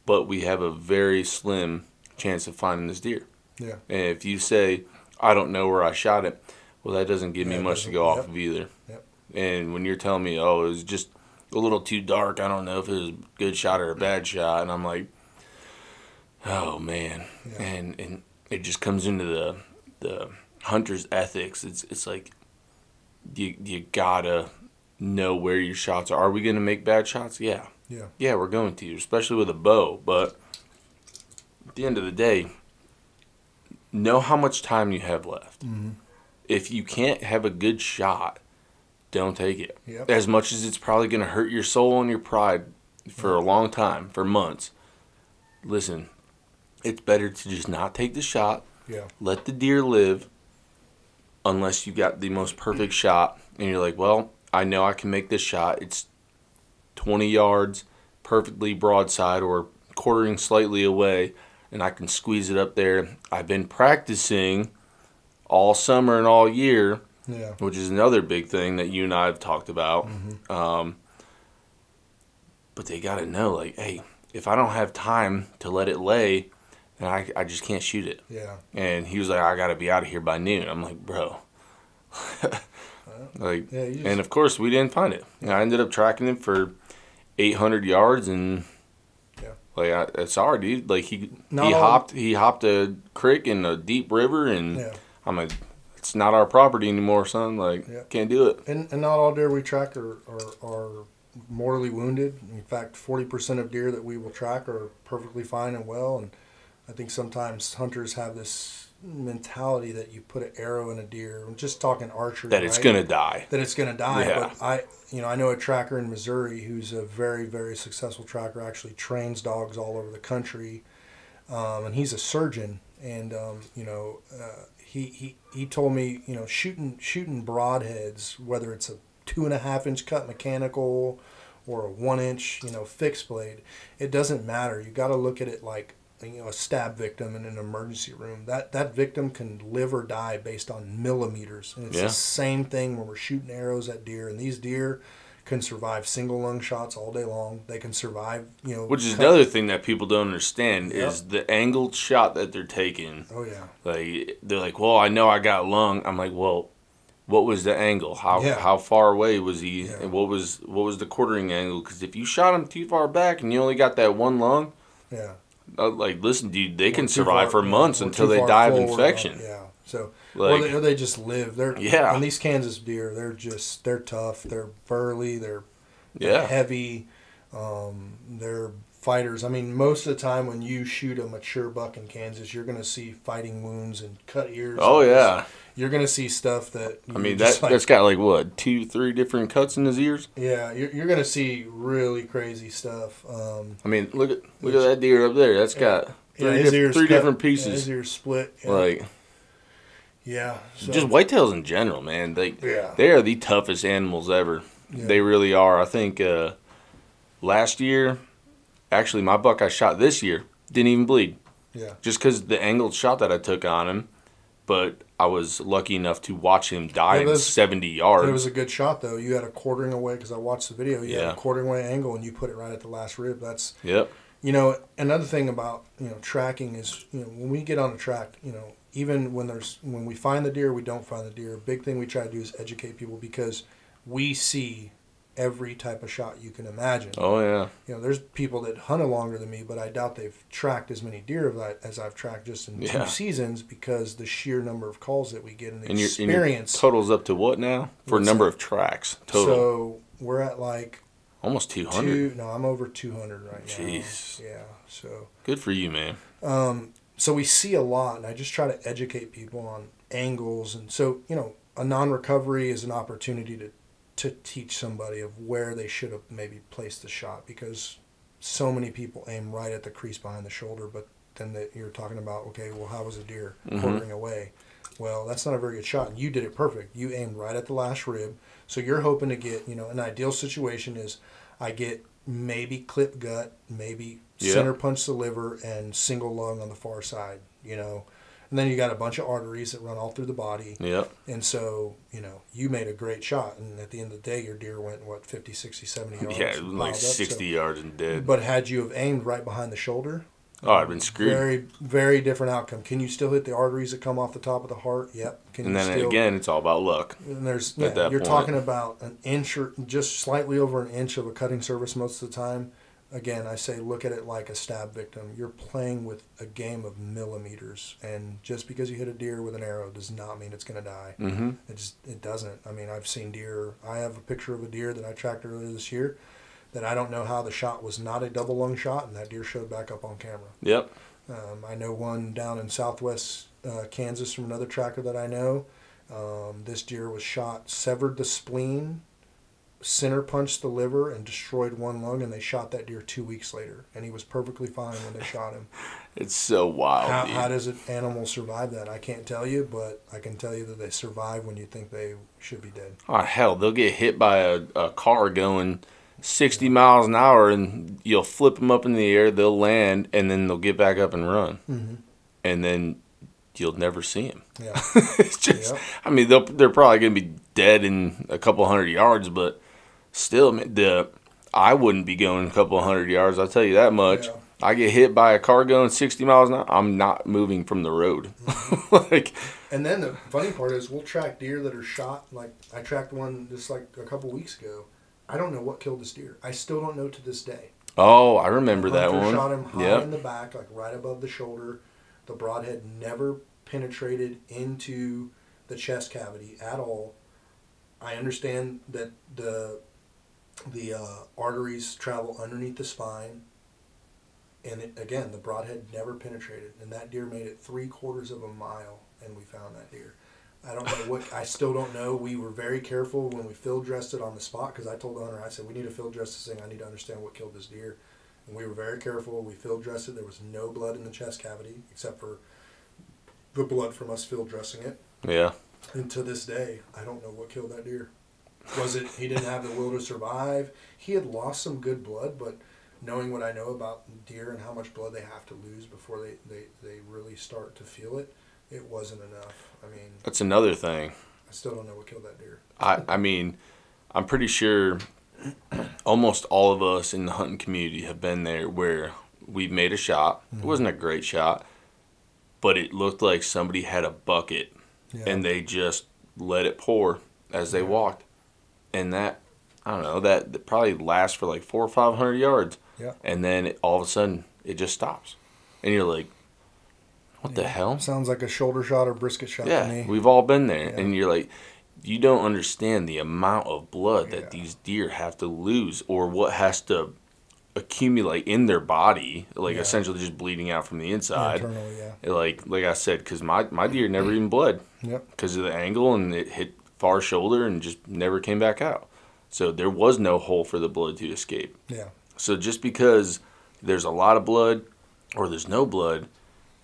But we have a very slim chance of finding this deer. Yeah. And if you say, "I don't know where I shot it," well, that doesn't give me much to go off of either. Yep. And when you're telling me, "Oh, it was just a little too dark. I don't know if it was a good shot or a bad shot," and I'm like, "Oh man," and it just comes into the hunter's ethics. It's like you gotta know where your shots are. Are we going to make bad shots? Yeah. Yeah. Yeah, we're going to, especially with a bow. But at the end of the day, know how much time you have left. Mm-hmm. If you can't have a good shot, don't take it. Yep. As much as it's probably going to hurt your soul and your pride for a long time, for months. Listen, it's better to just not take the shot. Yeah. Let the deer live unless you got the most perfect shot. And you're like, well, I know I can make this shot. It's 20 yards, perfectly broadside or quartering slightly away, and I can squeeze it up there. I've been practicing all summer and all year. Yeah. Which is another big thing that you and I have talked about. Mm-hmm. But they got to know, like, hey, if I don't have time to let it lay, then I just can't shoot it. Yeah. And he was like, I got to be out of here by noon. I'm like, bro. Like, yeah, and of course, we didn't find it. I ended up tracking it for 800 yards, and like, sorry, dude. Like he hopped a creek in a deep river, and I'm like, it's not our property anymore, son. Like, can't do it. And not all deer we track are mortally wounded. In fact, 40% of deer that we will track are perfectly fine and well. And I think sometimes hunters have this mentality that you put an arrow in a deer. I'm just talking archery. That it's gonna die. That it's gonna die. Yeah. But I know a tracker in Missouri who's a very, very successful tracker. Actually trains dogs all over the country, and he's a surgeon. And he told me, shooting broadheads, whether it's a 2.5-inch cut mechanical or a 1-inch, fixed blade, it doesn't matter. You got to look at it like, a stab victim in an emergency room. That victim can live or die based on millimeters. And it's the same thing when we're shooting arrows at deer. And these deer can survive single lung shots all day long. They can survive, Which is another thing that people don't understand is the angled shot that they're taking. Oh yeah. Like they're like, well, I know I got lung. I'm like, well, what was the angle? How far away was he? Yeah. And what was the quartering angle? Because if you shot him too far back and you only got that one lung, like, listen, dude, they can survive for months until they die of infection. So, like, or they just live. And these Kansas deer, they're tough. They're burly. They're heavy. They're fighters. I mean, most of the time when you shoot a mature buck in Kansas, you're going to see fighting wounds and cut ears. Oh, yeah. You're going to see stuff that... that's got, like, what, 2-3 different cuts in his ears? Yeah, you're going to see really crazy stuff. Look at that deer up there. That's got three different pieces. His ears split. Yeah. Like... Yeah. So. Just whitetails in general, man. They are the toughest animals ever. Yeah. They really are. I think last year, actually, my buck I shot this year didn't even bleed. Yeah. Just because the angled shot that I took on him, but I was lucky enough to watch him die in 70 yards. It was a good shot, though. You had a quartering away, because I watched the video. You had a quartering away angle, and you put it right at the last rib. That's another thing about tracking is when we get on a track, even when we find the deer, we don't find the deer. A big thing we try to do is educate people, because we see every type of shot you can imagine. Oh yeah. There's people that hunt longer than me, but I doubt they've tracked as many deer as I've tracked just in 2 seasons, because the sheer number of calls that we get and the experience. Your totals up to what now for number of tracks total? So we're at like almost 200. No, I'm over 200 right now. Jeez. Yeah. So good for you, man. So we see a lot, and I just try to educate people on angles. And so, a non-recovery is an opportunity to teach somebody of where they should have maybe placed the shot, because so many people aim right at the crease behind the shoulder, but then you're talking about, okay, well, how was a deer quartering away? Well, that's not a very good shot, and you did it perfect. You aimed right at the last rib, so you're hoping to get, an ideal situation is I get maybe clip gut, maybe center punch the liver, and single lung on the far side, And then you got a bunch of arteries that run all through the body. Yep. And so, you made a great shot. And at the end of the day, your deer went, 50, 60, 70 yards? Yeah, like 60 yards and dead. But had you have aimed right behind the shoulder... Oh, I'd been screwed. Very, very different outcome. Can you still hit the arteries that come off the top of the heart? Yep. Again, it's all about luck. And you're talking about an inch or just slightly over an inch of a cutting surface most of the time. again, I say look at it like a stab victim. You're playing with a game of millimeters, and just because you hit a deer with an arrow does not mean it's going to die. Mm-hmm. It doesn't. I mean, I've seen deer. I have a picture of a deer that I tracked earlier this year that I don't know how the shot was not a double lung shot, and that deer showed back up on camera. Yep. I know one down in southwest Kansas from another tracker that I know. This deer was shot, severed the spleen, center punched the liver, and destroyed one lung, and they shot that deer 2 weeks later, and he was perfectly fine when they shot him. It's so wild. How does an animal survive that? I can't tell you, but I can tell you that they survive when you think they should be dead. Oh, hell, they'll get hit by a car going 60 miles an hour, and you'll flip them up in the air, they'll land, and then they'll get back up and run. Mm-hmm. And then you'll never see them. Yeah. It's just, I mean, they're probably going to be dead in a couple hundred yards, but still, I wouldn't be going a couple hundred yards, I'll tell you that much. Yeah. I get hit by a car going 60 miles an hour, I'm not moving from the road. Mm-hmm. And then the funny part is we'll track deer that are shot. Like, I tracked one just like a couple weeks ago. I don't know what killed this deer. I still don't know to this day. Oh, I remember that one. Shot him high in the back, like right above the shoulder. The broadhead never penetrated into the chest cavity at all. I understand that the arteries travel underneath the spine. And again, the broadhead never penetrated. And that deer made it 3/4 of a mile, and we found that deer. I don't know what, I still don't know. We were very careful when we field dressed it on the spot, because I told the owner, I said, we need to field dress this thing. I need to understand what killed this deer. And we were very careful. We field dressed it. There was no blood in the chest cavity, except for the blood from us field dressing it. Yeah. And to this day, I don't know what killed that deer. Was it he didn't have the will to survive? He had lost some good blood, but knowing what I know about deer and how much blood they have to lose before they really start to feel it, it wasn't enough. I mean, That's another thing. I still don't know what killed that deer. I mean, I'm pretty sure almost all of us in the hunting community have been there where we've made a shot. Mm-hmm. It wasn't a great shot, but it looked like somebody had a bucket and they just let it pour as they walked. And that, I don't know, that probably lasts for like 400 or 500 yards. Yeah. And then all of a sudden it just stops. And you're like, what the hell? Sounds like a shoulder shot or brisket shot to me. We've all been there. And you're like, you don't understand the amount of blood that these deer have to lose, or what has to accumulate in their body, like essentially just bleeding out from the inside. Internally, Like I said, because my deer never even bled because of the angle, and it hit far shoulder and just never came back out. So there was no hole for the blood to escape. Yeah. So just because there's a lot of blood or there's no blood,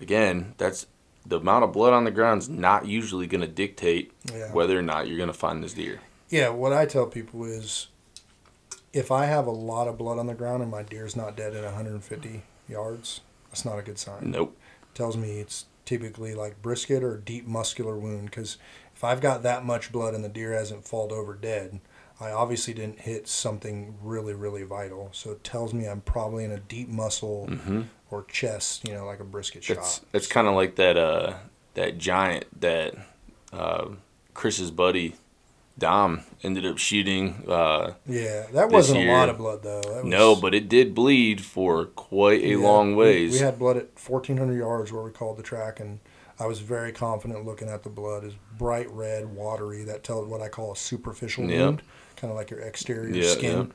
again, that's the amount of blood on the ground is not usually going to dictate whether or not you're going to find this deer. Yeah, what I tell people is if I have a lot of blood on the ground and my deer's not dead at 150 yards, that's not a good sign. Nope. It tells me it's typically like brisket or deep muscular wound, because if I've got that much blood and the deer hasn't fallen over dead, I obviously didn't hit something really, really vital. So it tells me I'm probably in a deep muscle or chest, like a brisket shot. It's kind of like that giant that Chris's buddy Dom ended up shooting. That wasn't a lot of blood though. No, but it did bleed for quite a long ways. We had blood at 1,400 yards where we called the track, and I was very confident looking at the blood. It's bright red, watery. That tells what I call a superficial wound, kind of like your exterior skin.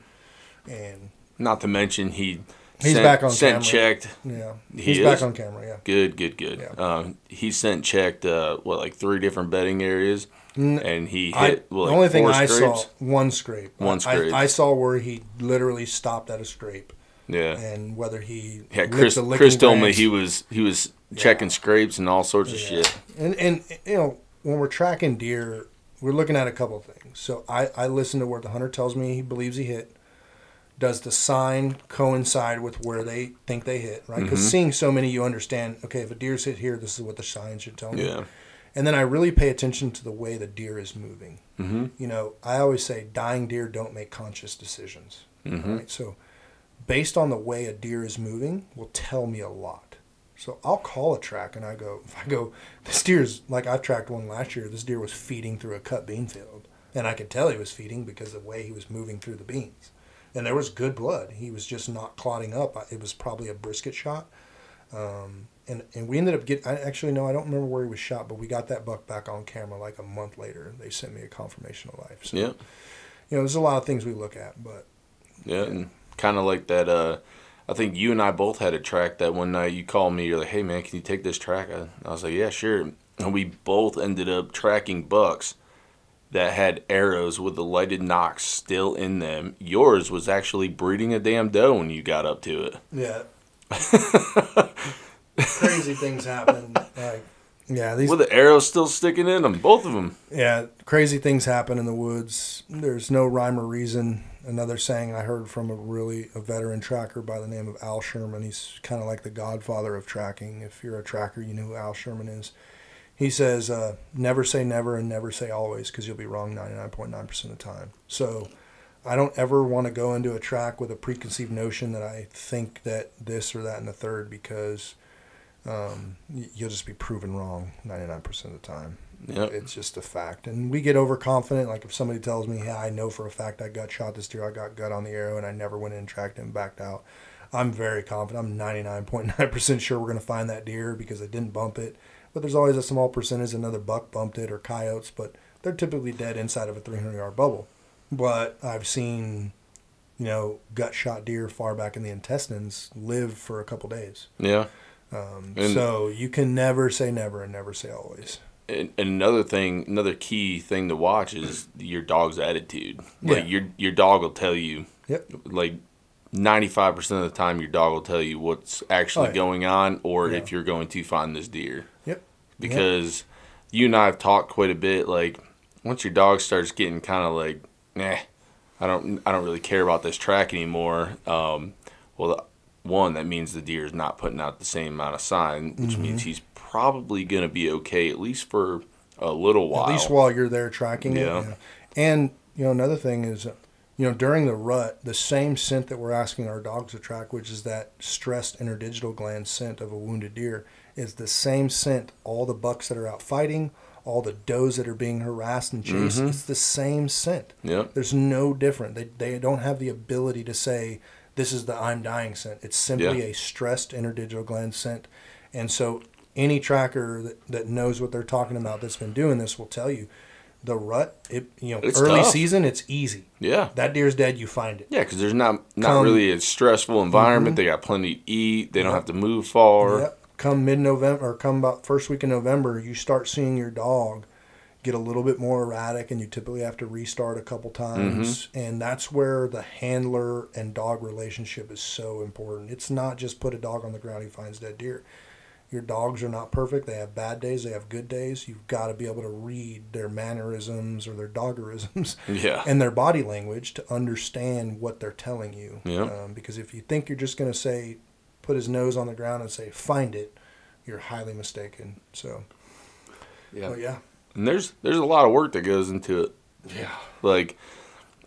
And not to mention he's back on camera. Checked. Yeah, he's back on camera. Yeah, good. Yeah. He sent checked like 3 different bedding areas, and he hit the only thing I scrapes. saw one scrape. I saw where he literally stopped at a scrape. Yeah, and whether he Chris told me he was checking scrapes and all sorts of shit. And when we're tracking deer, we're looking at a couple things. So I listen to what the hunter tells me he believes he hit. Does the sign coincide with where they think they hit, right? Because seeing so many, you understand, okay, if a deer's hit here, this is what the sign should tell me. Yeah. And then I really pay attention to the way the deer is moving. I always say dying deer don't make conscious decisions. Right? So based on the way a deer is moving will tell me a lot. So I'll call a track and I go, this deer's, like I've tracked one last year, this deer was feeding through a cut bean field. And I could tell he was feeding because of the way he was moving through the beans. and there was good blood. He was just not clotting up. It was probably a brisket shot. And we ended up getting, actually, no, I don't remember where he was shot, but we got that buck back on camera like a month later. They sent me a confirmation of life. So, Yeah. you know, there's a lot of things we look at, but. Yeah, and kind of like that, I think you and I both had a track that one night you called me, you're like, hey, man, can you take this track? I was like, yeah, sure. And we both ended up tracking bucks that had arrows with the lighted nocks still in them. Yours was actually breeding a damn doe when you got up to it. Yeah. Crazy things happen. Like, yeah, these with the arrows still sticking in them, both of them. Yeah, crazy things happen in the woods. There's no rhyme or reason. Another saying I heard from a veteran tracker by the name of Al Sherman. He's kind of like the godfather of tracking. If you're a tracker, you know who Al Sherman is. He says, never say never and never say always, because you'll be wrong 99.9% of the time. So I don't ever want to go into a track with a preconceived notion that I think that this or that and the third, because you'll just be proven wrong 99% of the time. Yep. It's just a fact. And we get overconfident. Like if somebody tells me, hey, I know for a fact I gut shot this deer, I got gut on the arrow, and I never went in and tracked him, backed out. I'm very confident. I'm 99.9% sure we're going to find that deer because I didn't bump it. But there's always a small percentage another buck bumped it or coyotes, but they're typically dead inside of a 300-yard bubble. But I've seen, you know, gut shot deer far back in the intestines live for a couple days. Yeah. So you can never say never and never say always. And another key thing to watch is your dog's attitude. Like your dog will tell you, like 95% of the time, your dog will tell you what's actually going on, or if you're going to find this deer. Yep. Because you and I have talked quite a bit. Like once your dog starts getting kind of like, nah, I don't really care about this track anymore. One, that means the deer is not putting out the same amount of sign, which means he's probably going to be okay, at least for a little while. At least while you're there tracking it. Yeah. And, you know, another thing is, you know, during the rut, the same scent that we're asking our dogs to track, which is that stressed interdigital gland scent of a wounded deer, is the same scent all the bucks that are out fighting, all the does that are being harassed and chased, it's the same scent. Yep. There's no different. They don't have the ability to say, this is the I'm dying scent. It's simply a stressed interdigital gland scent. And so any tracker that knows what they're talking about that's been doing this will tell you the rut, it's early tough. season, it's easy. Yeah. That deer's dead, you find it. Yeah, because there's not really a stressful environment. They got plenty to eat. They don't have to move far. Yep. Come mid-November, or come about first week in November, you start seeing your dog get a little bit more erratic, and you typically have to restart a couple times. And that's where the handler and dog relationship is so important. It's not just put a dog on the ground, he finds dead deer. Your dogs are not perfect. They have bad days. They have good days. You've got to be able to read their mannerisms or their doggerisms and their body language to understand what they're telling you. Because if you think you're just going to say, put his nose on the ground and say, find it, you're highly mistaken. So, yeah. And there's a lot of work that goes into it. Yeah. Like,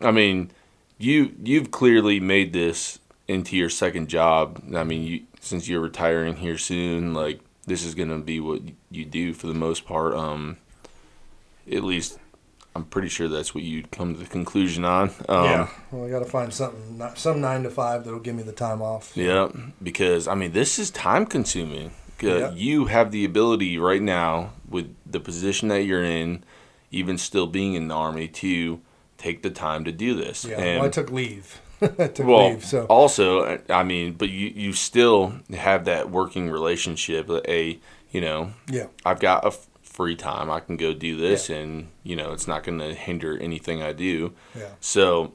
I mean, you've clearly made this into your second job. I mean, since you're retiring here soon, like this is gonna be what you do for the most part. At least I'm pretty sure that's what you'd come to the conclusion on. Well, I got to find some 9 to 5 that'll give me the time off. Yeah, because I mean, this is time consuming. You have the ability right now with the position that you're in, even still being in the Army, to take the time to do this. Yeah, and, I took leave. Leave. So also, I mean, but you still have that working relationship. I've got a free time. I can go do this, and it's not going to hinder anything I do. Yeah. So,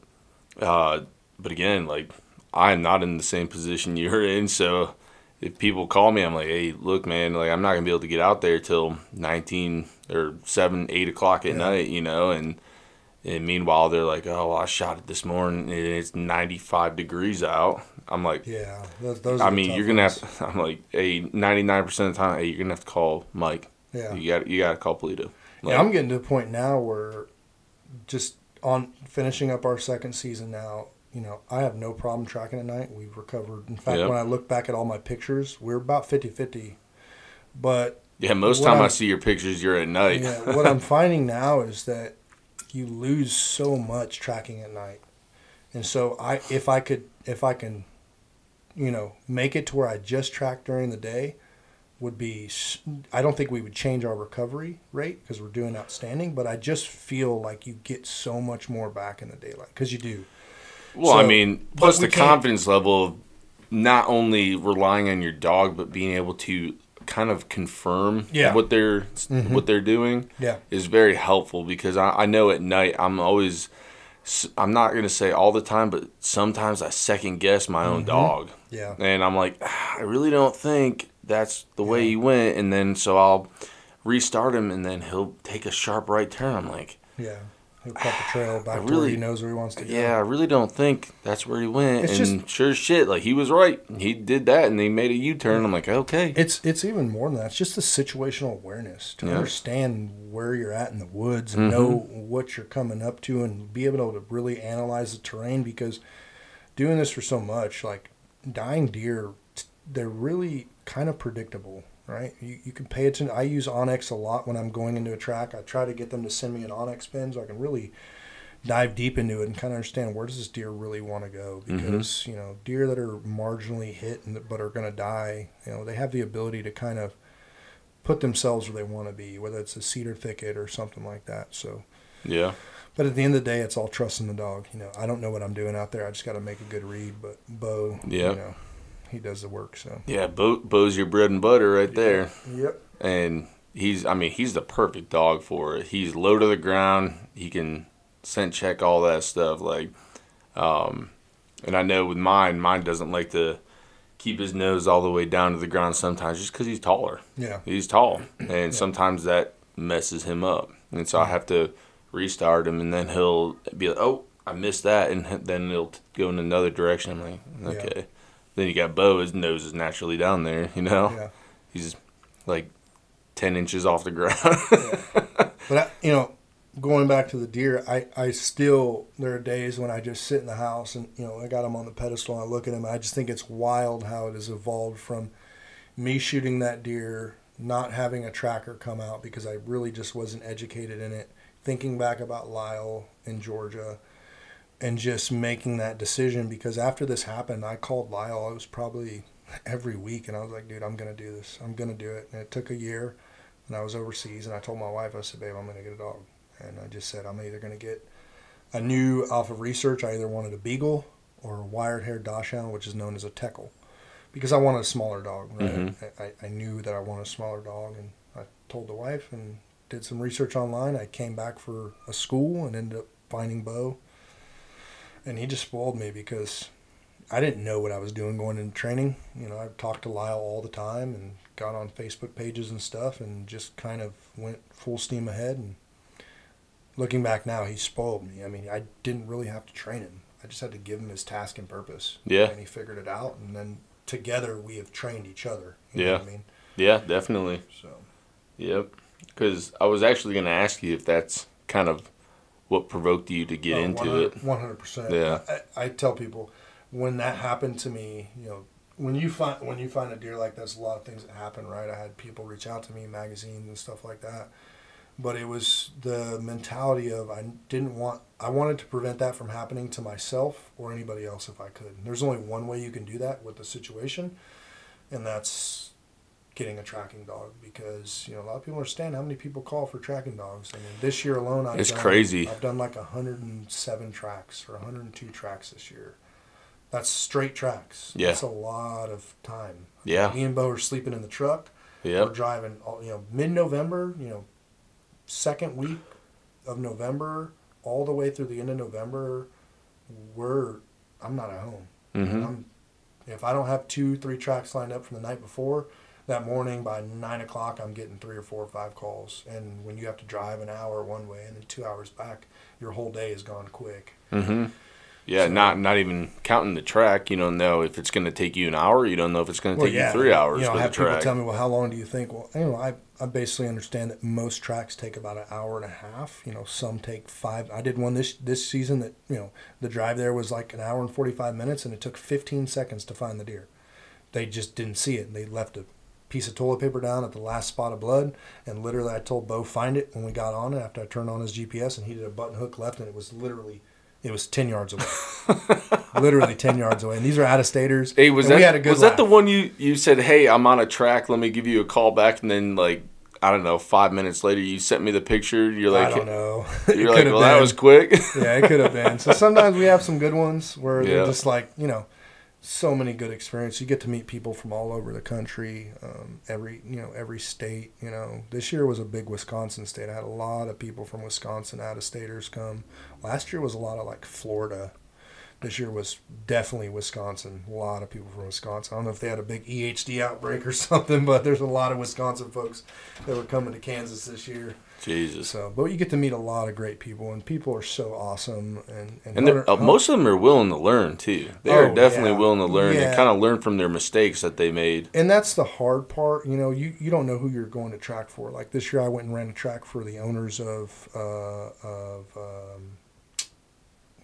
but again, like I'm not in the same position you're in, so. If people call me, I'm like, hey, look, man, like I'm not gonna be able to get out there till 19 or 7, 8 o'clock at night, and meanwhile they're like, oh, well, I shot it this morning and it's 95 degrees out. I'm like, those I mean, you're gonna have. I'm like, hey, 99% of the time, hey, you're gonna have to call Mike. Yeah, you got to call Pulido. Like, I'm getting to a point now where just on finishing up our second season now. I have no problem tracking at night. We've recovered. In fact, when I look back at all my pictures, we're about 50-50. But most time I see your pictures, you're at night. What I'm finding now is that you lose so much tracking at night. And so if I can, make it to where I just track during the day, I don't think we would change our recovery rate because we're doing outstanding, but I just feel like you get so much more back in the daylight because you do. Well, So, I mean, plus the we can't- confidence level of not only relying on your dog, but being able to kind of confirm Yeah. what they're doing Yeah. is very helpful because I know at night I'm not going to say all the time, but sometimes I second guess my own dog. Yeah. And I'm like, I really don't think that's the way he went. And then so I'll restart him and then he'll take a sharp right turn. I'm like, Yeah. He'll cut the trail back to really- where he knows where he wants to go. yeah, I really don't think that's where he went. It's and sure as shit, like he was right. He did that and he made a U-turn. I'm like, okay. It's even more than that. It's just the situational awareness to Yeah. understand where you're at in the woods and know what you're coming up to and be able to really analyze the terrain because doing this for so much, like dying deer, they're really kind of predictable, right? You can pay attention. I use Onyx a lot when I'm going into a track. I try to get them to send me an Onyx pin so I can really dive deep into it and kind of understand where does this deer really want to go because deer that are marginally hit but are going to die, they have the ability to kind of put themselves where they want to be, whether it's a cedar thicket or something like that. So Yeah. but at the end of the day, it's all trusting the dog. I don't know what I'm doing out there. I just got to make a good read. But Bo, he does the work. So Yeah, Bo's your bread and butter right there. Yep. And he's the perfect dog for it. He's low to the ground. He can scent check all that stuff. Like, and I know with mine doesn't like to keep his nose all the way down to the ground sometimes just because he's taller. Yeah. He's tall. And sometimes that messes him up. And so I have to restart him and then he'll be like, oh, I missed that. And then he'll go in another direction. I'm like, okay. Yeah. Then you got Bo, his nose is naturally down there, Yeah. He's like 10 inches off the ground. But going back to the deer, I still, there are days when I just sit in the house and I got him on the pedestal and I look at him. I just think it's wild how it has evolved from me shooting that deer, not having a tracker come out because I really just wasn't educated in it, thinking back about Lyle in Georgia and just making that decision because after this happened, I called Lyle. It was probably every week and I was like, dude, I'm going to do this. I'm going to do it. And it took a year and I was overseas and I told my wife, I said, babe, I'm going to get a dog. And I just said, I'm either going to get I knew off of research I either wanted a beagle or a wired-haired dachshund, which is known as a teckle, because I wanted a smaller dog. Right? Mm-hmm. I knew that I wanted a smaller dog, and I told the wife and did some research online. I came back for a school and ended up finding Bo, and he just spoiled me because I didn't know what I was doing going into training. I talked to Lyle all the time and got on Facebook pages and stuff and just kind of went full steam ahead. And looking back now, he spoiled me. I mean, I didn't really have to train him. I just had to give him his task and purpose. Yeah. And he figured it out. And then together we have trained each other. You Yeah. know what I mean? Yeah, definitely. So. Yep. Because I was actually going to ask you if that's kind of what provoked you to get into it. 100%. Yeah. I tell people, when that happened to me, when you find a deer like that, there's a lot of things that happen, right? I had people reach out to me, magazines and stuff like that. But it was the mentality of I wanted to prevent that from happening to myself or anybody else if I could. There's only one way you can do that with the situation, and that's getting a tracking dog, because a lot of people understand how many people call for tracking dogs. I mean, this year alone, crazy. I've done like 107 tracks or 102 tracks this year. That's straight tracks. Yeah. That's a lot of time. Yeah. Me and Bo are sleeping in the truck. Yeah. We're driving, mid-November, second week of November, all the way through the end of November, I'm not at home. Mm-hmm. If I don't have 2-3 tracks lined up from the night before, that morning by 9 o'clock, I'm getting 3 or 4 or 5 calls. And when you have to drive an hour one way and then 2 hours back, your whole day is gone quick. Mm-hmm. Yeah, so, not even counting the track. You don't know if it's going to take you an hour. You don't know if it's going to take you 3 hours for I have the track. People tell me, well, how long do you think? Well, I basically understand that most tracks take about an hour and a half. Some take 5. I did one this season that, the drive there was like an hour and 45 minutes, and it took 15 seconds to find the deer. They just didn't see it. They left a piece of toilet paper down at the last spot of blood, and literally I told Bo, find it when we got on it after I turned on his GPS, and he did a button hook left, and it was literally It was 10 yards away. Literally 10 yards away. And these are out-of-staters. Hey, we had a good was that the one you said, hey, I'm on a track, let me give you a call back, and then, like, I don't know, 5 minutes later, you sent me the picture. You're like, I don't know. You're like, well, that was quick. Yeah, it could have been. So sometimes we have some good ones where they're just like, so many good experiences. You get to meet people from all over the country, every state. This year was a big Wisconsin state. I had a lot of people from Wisconsin, out-of-staters come. Last year was a lot of like Florida. This year was definitely Wisconsin. A lot of people from Wisconsin. I don't know if they had a big EHD outbreak or something, but there's a lot of Wisconsin folks that were coming to Kansas this year. Jesus. So, but you get to meet a lot of great people, and people are so awesome. And most of them are willing to learn, too. They are definitely willing to learn and kind of learn from their mistakes that they made. And that's the hard part. You don't know who you're going to track for. Like this year I went and ran a track for the owners of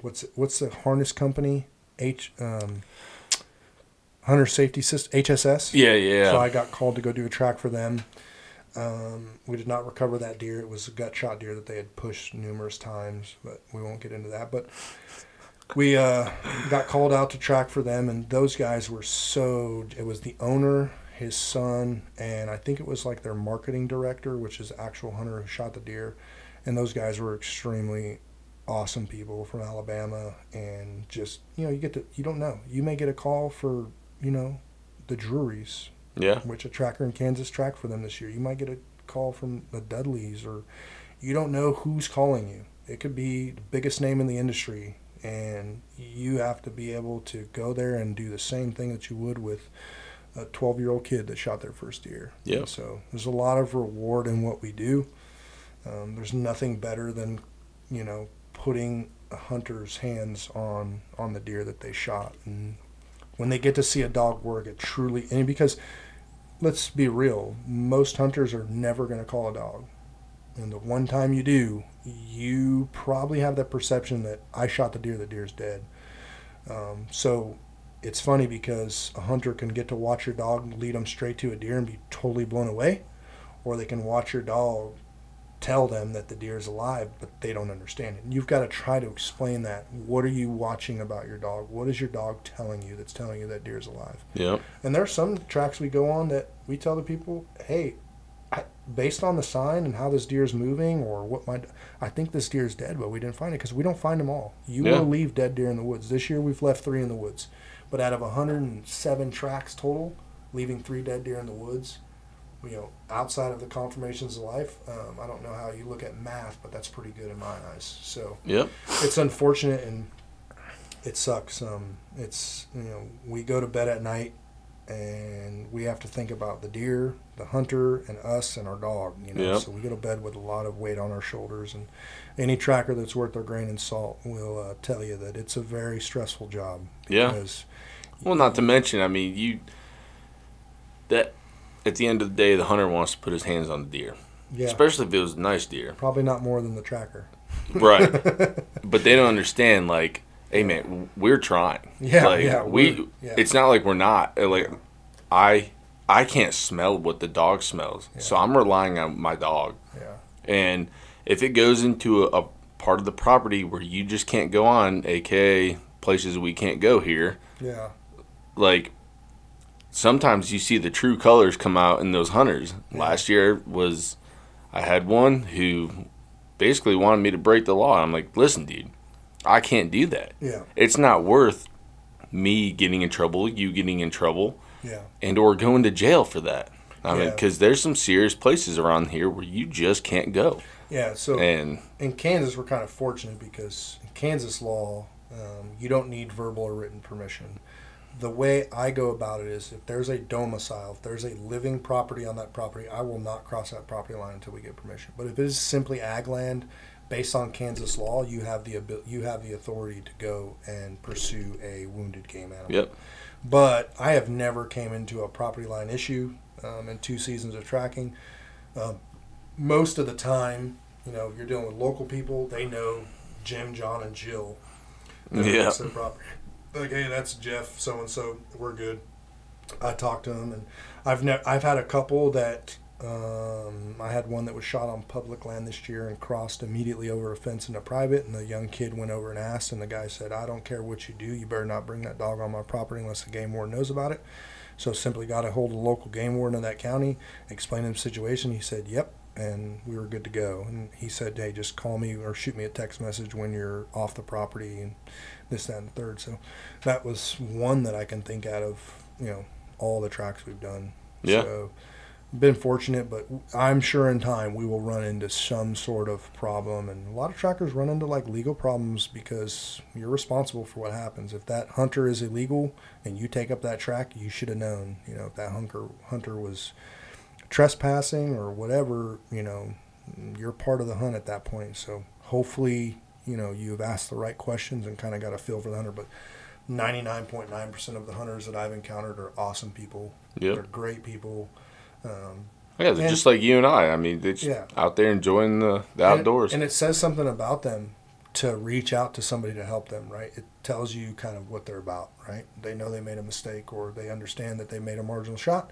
what's the harness company? Hunter Safety System, HSS. Yeah. So I got called to go do a track for them. We did not recover that deer. It was a gut shot deer that they had pushed numerous times, but we won't get into that. But we got called out to track for them, and those guys were it was the owner, his son, and I think it was like their marketing director, which is the actual hunter who shot the deer. And those guys were extremely awesome people from Alabama, and just, you don't know. You may get a call for, the Drurys. Yeah. Which a tracker in Kansas tracked for them this year. You might get a call from the Dudleys, or you don't know who's calling you. It could be the biggest name in the industry, and you have to be able to go there and do the same thing that you would with a 12-year-old kid that shot their first deer. Yeah. So there's a lot of reward in what we do. There's nothing better than, putting a hunter's hands on the deer that they shot. And when they get to see a dog work, it truly, and because let's be real, most hunters are never going to call a dog. And the one time you do, you probably have that perception that I shot the deer's dead. So it's funny because a hunter can get to watch your dog lead them straight to a deer and be totally blown away, or they can watch your dog tell them that the deer is alive, but they don't understand it. And you've got to try to explain that. What are you watching about your dog? What is your dog telling you that's telling you that deer is alive? Yeah. And there are some tracks we go on that we tell the people, hey, based on the sign and how this deer is moving, or I think this deer is dead, but we didn't find it, because we don't find them all. You will leave dead deer in the woods. This year we've left 3 in the woods, but out of 107 tracks total, leaving 3 dead deer in the woods, outside of the confirmations of life, I don't know how you look at math, but that's pretty good in my eyes. So it's unfortunate and it sucks. It's, we go to bed at night and we have to think about the deer, the hunter, and us and our dog. So we go to bed with a lot of weight on our shoulders. And any tracker that's worth their grain of salt will tell you that it's a very stressful job. Because, well, not to mention, at the end of the day, the hunter wants to put his hands on the deer. Yeah. Especially if it was a nice deer. Probably not more than the tracker. Right. But they don't understand, like, hey, man, we're trying. Yeah. It's not like we're not. Like, I can't smell what the dog smells. Yeah. So I'm relying on my dog. Yeah. And if it goes into a part of the property where you just can't go on, a.k.a. places we can't go here. Yeah. Like, sometimes you see the true colors come out in those hunters. Yeah. Last year I had one who basically wanted me to break the law. I'm like, listen, dude, I can't do that. Yeah. It's not worth me getting in trouble, you getting in trouble, and or going to jail for that. I mean, because there's some serious places around here where you just can't go. Yeah, so in Kansas, we're kind of fortunate because in Kansas law, you don't need verbal or written permission. The way I go about it is, if there's a domicile, if there's a living property on that property, I will not cross that property line until we get permission. But if it is simply ag land, based on Kansas law, you have the authority to go and pursue a wounded game animal. Yep. But I have never came into a property line issue in 2 seasons of tracking. Most of the time, you're dealing with local people. They know Jim, John, and Jill. Yeah. Property. Like, hey, that's Jeff, so and so. We're good. I talked to them, and I've had a couple that I had one that was shot on public land this year and crossed immediately over a fence into private, and the young kid went over and asked, and the guy said, I don't care what you do, you better not bring that dog on my property unless the game warden knows about it. So simply got a hold of the local game warden of that county, explained him the situation. He said, yep, and we were good to go. And he said, hey, just call me or shoot me a text message when you're off the property and this, that, and the third. So that was one that I can think out of, all the tracks we've done. Yeah. So been fortunate, but I'm sure in time we will run into some sort of problem. And a lot of trackers run into like legal problems because you're responsible for what happens. If that hunter is illegal and you take up that track, you should have known, if that hunter was trespassing or whatever, you're part of the hunt at that point. So hopefully, you've asked the right questions and kind of got a feel for the hunter. But 99.9% of the hunters that I've encountered are awesome people. Yep. They're great people. They're just like you and I. I mean, they're just out there enjoying the outdoors. And it says something about them to reach out to somebody to help them, right? It tells you kind of what they're about, right? They know they made a mistake, or they understand that they made a marginal shot,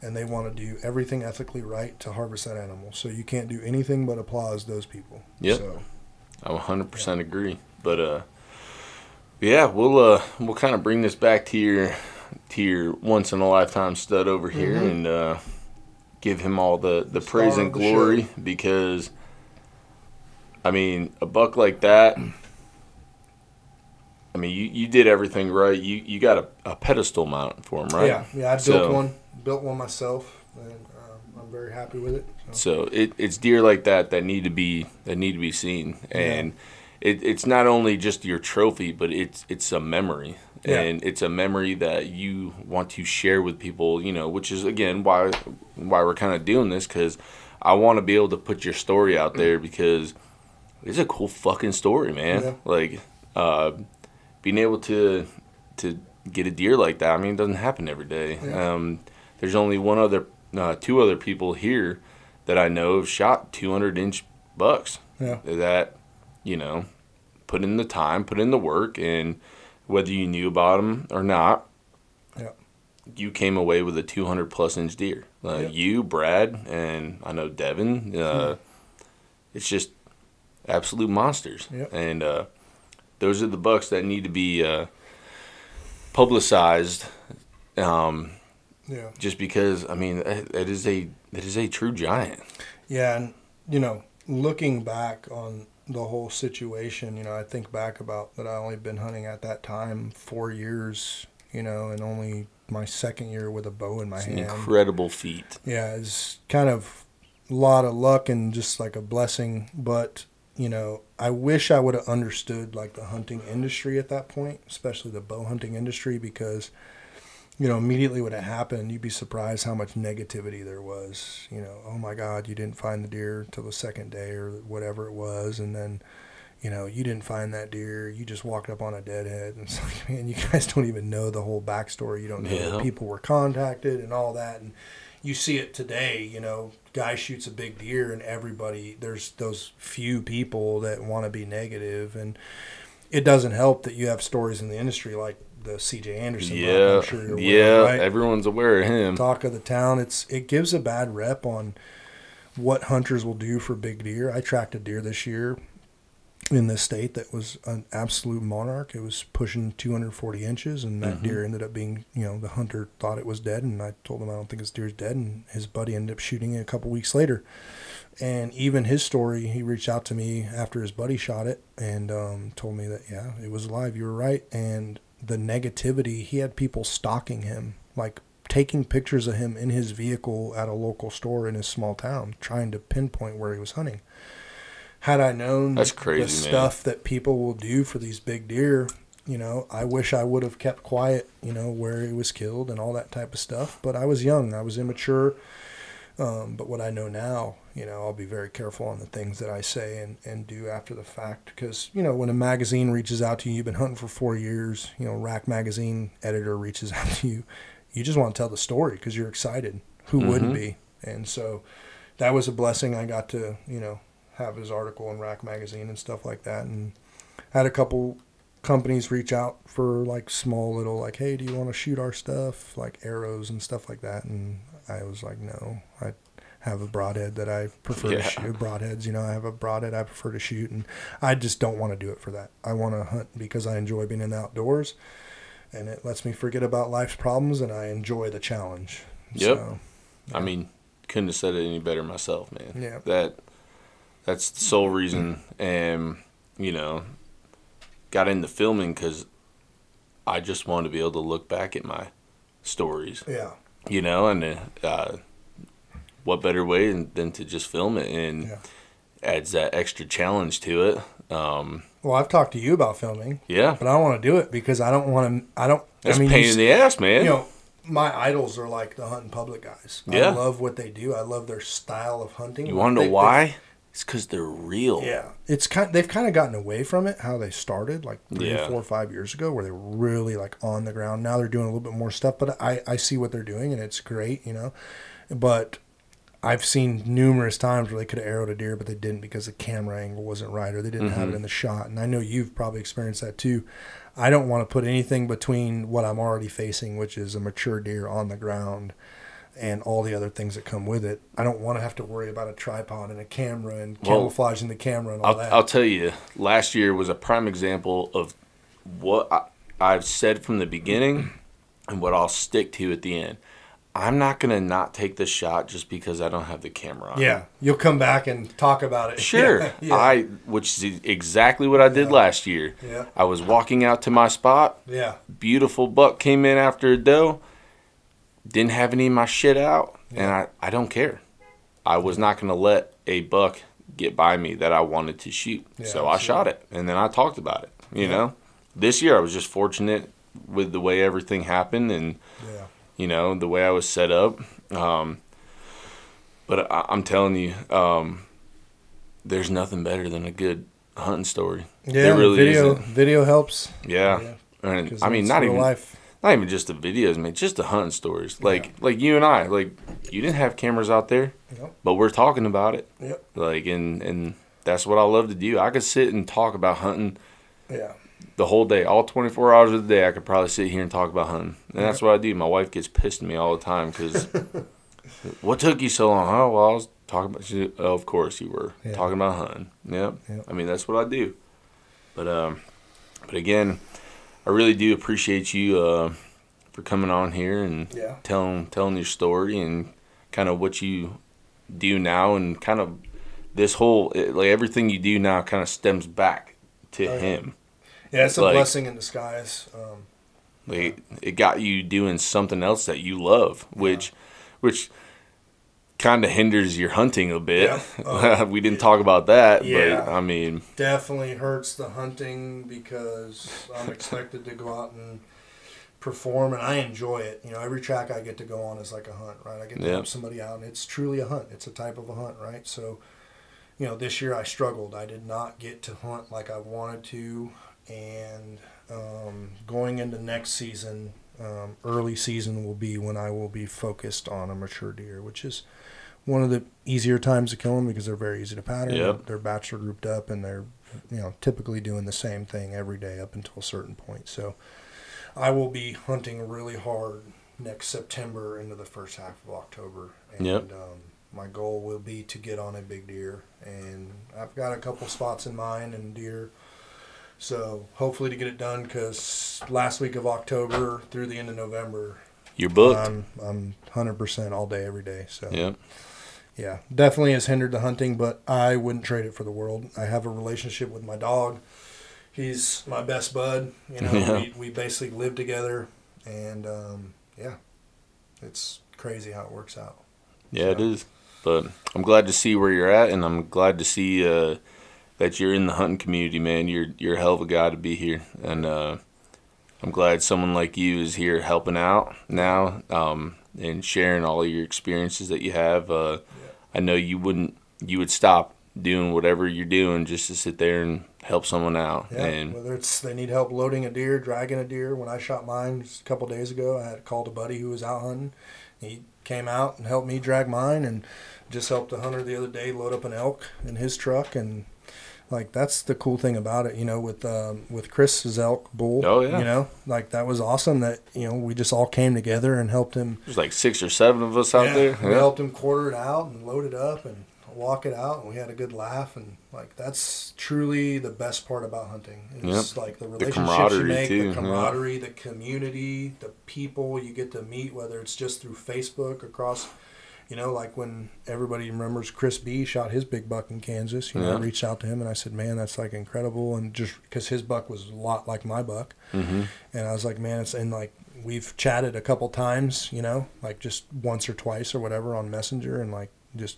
and they want to do everything ethically right to harvest that animal. So you can't do anything but applause those people. Yep. So, I 100% agree. But we'll kind of bring this back to your once in a lifetime stud over here, and give him all the praise and glory, because I mean, a buck like that, I mean, you did everything right. You got a pedestal mount for him, right? Yeah, I built one myself, and I'm very happy with it. So it's deer like that need to be seen, and it's not only just your trophy, but it's a memory. Yeah. And it's a memory that you want to share with people, which is, again, why we're kind of doing this, because I want to be able to put your story out there, because it's a cool fucking story, man. Yeah. Like, being able to get a deer like that, I mean, it doesn't happen every day. Yeah. There's only two other people here that I know have shot 200-inch bucks. Yeah. That, put in the time, put in the work, and whether you knew about them or not, you came away with a 200-plus inch deer. You, Brad, and I know Devin. It's just absolute monsters. Yep. And those are the bucks that need to be publicized. Just because, I mean, it is a true giant. Yeah, and looking back on the whole situation, I think back about that I only been hunting at that time 4 years, and only my second year with a bow in my hand. An incredible feat. Yeah, it's kind of a lot of luck and just like a blessing, but I wish I would have understood like the hunting industry at that point, especially the bow hunting industry, because immediately when it happened, you'd be surprised how much negativity there was. Oh my God, you didn't find the deer till the second day or whatever it was. And then, you didn't find that deer. You just walked up on a deadhead. And it's like, man, you guys don't even know the whole backstory. You don't know that people were contacted and all that. And you see it today, guy shoots a big deer and everybody, there's those few people that want to be negative. And it doesn't help that you have stories in the industry like the C.J. Anderson. I'm sure you're aware, right? Everyone's aware of him. Talk of the town. It gives a bad rep on what hunters will do for big deer. I tracked a deer this year in this state that was an absolute monarch. It was pushing 240 inches, and that deer ended up being, the hunter thought it was dead, and I told him I don't think his deer's dead, and his buddy ended up shooting it a couple weeks later. And even his story, he reached out to me after his buddy shot it and told me that, it was alive. You were right. And the negativity, he had people stalking him, like taking pictures of him in his vehicle at a local store in his small town, trying to pinpoint where he was hunting. Had I known That's crazy, the stuff that people will do for these big deer, I wish I would have kept quiet, where he was killed and all that type of stuff. But I was young. I was immature. But what I know now, I'll be very careful on the things that I say and do after the fact. Because, when a magazine reaches out to you, you've been hunting for 4 years, Rack Magazine editor reaches out to you, you just want to tell the story because you're excited. Who wouldn't be? And so that was a blessing. I got to, have his article in Rack Magazine and stuff like that. And had a couple companies reach out for like small little, like, hey, do you want to shoot our stuff? Like arrows and stuff like that. And I was like, no, I have a broadhead that I prefer to shoot. Broadheads, you know, I have a broadhead I prefer to shoot, and I just don't want to do it for that. I want to hunt because I enjoy being in the outdoors, and it lets me forget about life's problems, and I enjoy the challenge. Yep. So, I mean, couldn't have said it any better myself, man. Yeah. That's the sole reason, and, you know, got into filming because I just wanted to be able to look back at my stories. Yeah. You know, and what better way than to just film it, and adds that extra challenge to it. Well, I've talked to you about filming. Yeah. But I don't want to do it because I don't want to. That's a pain in the ass, man. You know, my idols are like the hunting public guys. Yeah. I love what they do. I love their style of hunting. You want to know why? It's because they're real. Yeah, they've kind of gotten away from it. How they started, like 3, 4, 5 years ago, where they were really like on the ground. Now they're doing a little bit more stuff, but I see what they're doing, and it's great, you know. But I've seen numerous times where they could have arrowed a deer, but they didn't because the camera angle wasn't right, or they didn't have it in the shot. And I know you've probably experienced that too. I don't want to put anything between what I'm already facing, which is a mature deer on the ground, and all the other things that come with it. I don't want to have to worry about a tripod and a camera and camouflaging the camera and all that. I'll tell you, last year was a prime example of what I've said from the beginning and what I'll stick to at the end. I'm not going to not take the shot just because I don't have the camera on. Yeah, you'll come back and talk about it. Sure. Yeah. Which is exactly what I did last year. Yeah. I was walking out to my spot. Yeah. Beautiful buck came in after a doe. Didn't have any of my shit out, and I don't care. I was not going to let a buck get by me that I wanted to shoot. So I shot it, and then I talked about it, you know. This year I was just fortunate with the way everything happened and, you know, the way I was set up. But I'm telling you, there's nothing better than a good hunting story. Yeah, there really isn't. Video helps. Yeah. And I mean, not even just the videos, man, just the hunting stories. Like you and I, like, you didn't have cameras out there, but we're talking about it. Yep. Like, and that's what I love to do. I could sit and talk about hunting the whole day, all 24 hours of the day. I could probably sit here and talk about hunting. And that's what I do. My wife gets pissed at me all the time because, what took you so long? Oh, well, I was talking about, oh, of course you were talking about hunting. Yep. I mean, that's what I do. But again, I really do appreciate you for coming on here and telling your story and kind of what you do now, and kind of this whole, like, everything you do now kind of stems back to him. Yeah, it's a blessing in disguise. Like, it got you doing something else that you love, which kind of hinders your hunting a bit. We didn't talk about that, but I mean, definitely hurts the hunting because I'm expected to go out and perform, and I enjoy it. You know, every track I get to go on is like a hunt, right? I get to help somebody out, and it's truly a hunt. It's a type of a hunt, right? So, you know, this year I struggled. I did not get to hunt like I wanted to, and going into next season, early season will be when I will be focused on a mature deer, which is one of the easier times to kill them because they're very easy to pattern. They're bachelor grouped up, and they're, you know, typically doing the same thing every day up until a certain point. So I will be hunting really hard next September into the first half of October, and my goal will be to get on a big deer, and I've got a couple spots in mind and deer. So hopefully to get it done, because last week of October through the end of November, you're booked. I'm 100% all day, every day. So yeah, definitely has hindered the hunting, but I wouldn't trade it for the world. I have a relationship with my dog. He's my best bud. You know, we basically live together, and it's crazy how it works out. Yeah, it is. But I'm glad to see where you're at, and I'm glad to see that you're in the hunting community, man. You're a hell of a guy to be here, and I'm glad someone like you is here helping out now, and sharing all your experiences that you have. I know you would stop doing whatever you're doing just to sit there and help someone out. Yeah, and whether it's they need help loading a deer, dragging a deer. When I shot mine just a couple days ago, I had called a buddy who was out hunting. He came out and helped me drag mine, and just helped a hunter the other day load up an elk in his truck, and Like, that's the cool thing about it, you know, with Chris's elk bull. Oh, yeah. You know, like, that was awesome that, you know, we just all came together and helped him. There's like 6 or 7 of us out there. We helped him quarter it out and load it up and walk it out, and we had a good laugh. And, like, that's truly the best part about hunting. It's like the relationships you make, the camaraderie, the community, the people you get to meet, whether it's just through Facebook, across. You know, like when everybody remembers Chris B shot his big buck in Kansas, you know, I reached out to him and I said, man, that's like incredible. And just because his buck was a lot like my buck. And I was like, man, and like we've chatted a couple times, you know, like just once or twice or whatever on Messenger. And like just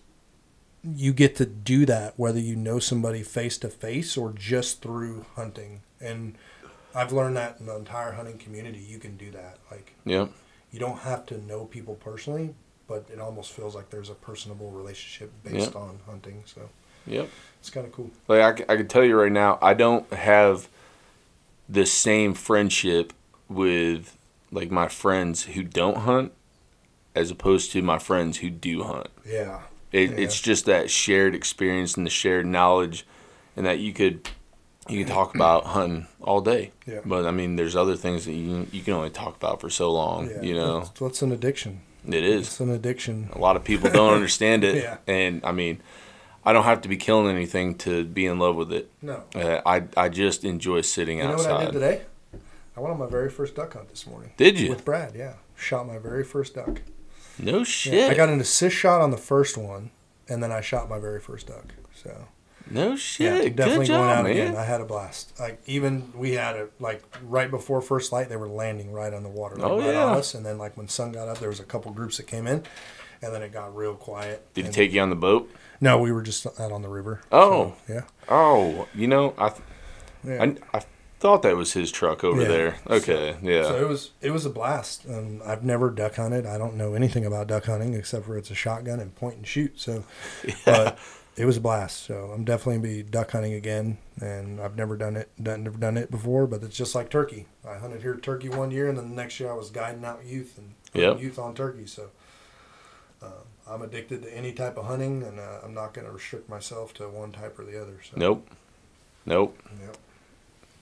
you get to do that whether you know somebody face to face or just through hunting. And I've learned that in the entire hunting community, you can do that. Like, you don't have to know people personally, but it almost feels like there's a personable relationship based on hunting. So, it's kind of cool. Like I can tell you right now, I don't have the same friendship with like my friends who don't hunt as opposed to my friends who do hunt. It's just that shared experience and the shared knowledge, and that you can talk about hunting all day. But I mean, there's other things that you can only talk about for so long. You know, it's an addiction. It is. It's an addiction. A lot of people don't understand it. And, I mean, I don't have to be killing anything to be in love with it. No. I just enjoy sitting outside. You know what I did today? I went on my very first duck hunt this morning. Did you? With Brad, Shot my very first duck. No shit. I got an assist shot on the first one, and then I shot my very first duck. So. No shit. Yeah, definitely Good job, going out man. again. I had a blast. Like, even we had it like right before first light, they were landing right on the water, like right on us. And then like when sun got up, there was a couple groups that came in, and then it got real quiet. Did he take you on the boat? No, we were just out on the river. Oh, so, yeah. Oh, you know, I thought that was his truck over there. Okay, So it was a blast. I've never duck hunted. I don't know anything about duck hunting except for it's a shotgun and point and shoot. So, but it was a blast. So I'm definitely be duck hunting again. And I've never done it before. But it's just like turkey. I hunted here turkey one year, and then the next year I was guiding out youth and putting youth on turkey. So I'm addicted to any type of hunting, and I'm not going to restrict myself to one type or the other. So. Nope. Yep.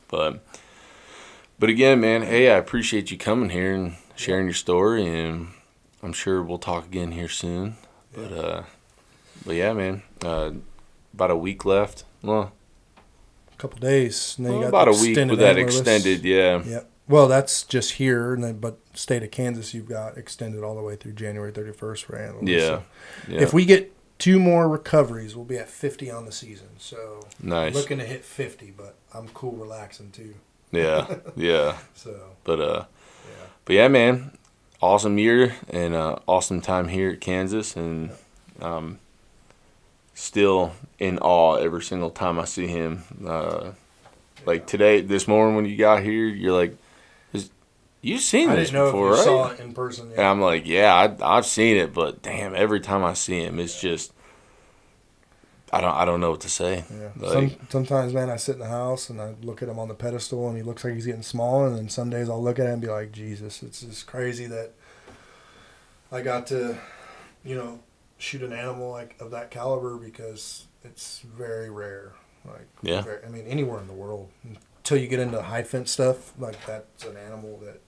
But again, man, hey, I appreciate you coming here and sharing your story, and I'm sure we'll talk again here soon. But yeah, man, about a week left. Well, a couple days. And then you got about a week with that extended, Yep. Well, that's just here, and then but state of Kansas, you've got extended all the way through January 31st for antelope. Yeah. So if we get 2 more recoveries, we'll be at 50 on the season. So nice. Looking to hit 50, but I'm cool relaxing too. Yeah. So. But yeah, man, awesome year and awesome time here at Kansas, and still in awe every single time I see him. Like today, this morning when you got here, you're like, you've seen this before, right? I saw it in person. And I'm like, yeah, I've seen it, but damn, every time I see him, it's just, I don't know what to say. Yeah. Like, Sometimes, man, I sit in the house and I look at him on the pedestal and he looks like he's getting smaller. And then some days I'll look at him and be like, Jesus, it's just crazy that I got to, shoot an animal like of that caliber, because it's very rare. Like, I mean, anywhere in the world. Until you get into high fence stuff, like that's an animal that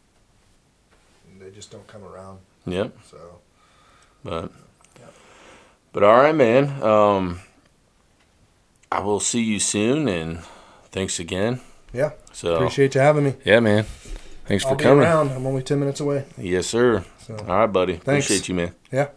they just don't come around. Yep. So. But all right, man. I will see you soon, and thanks again. Yeah. So appreciate you having me. Yeah, man. Thanks for coming. I'll be around. I'm only 10 minutes away. Yes, sir. So, all right, buddy. Thanks. Appreciate you, man. Yeah.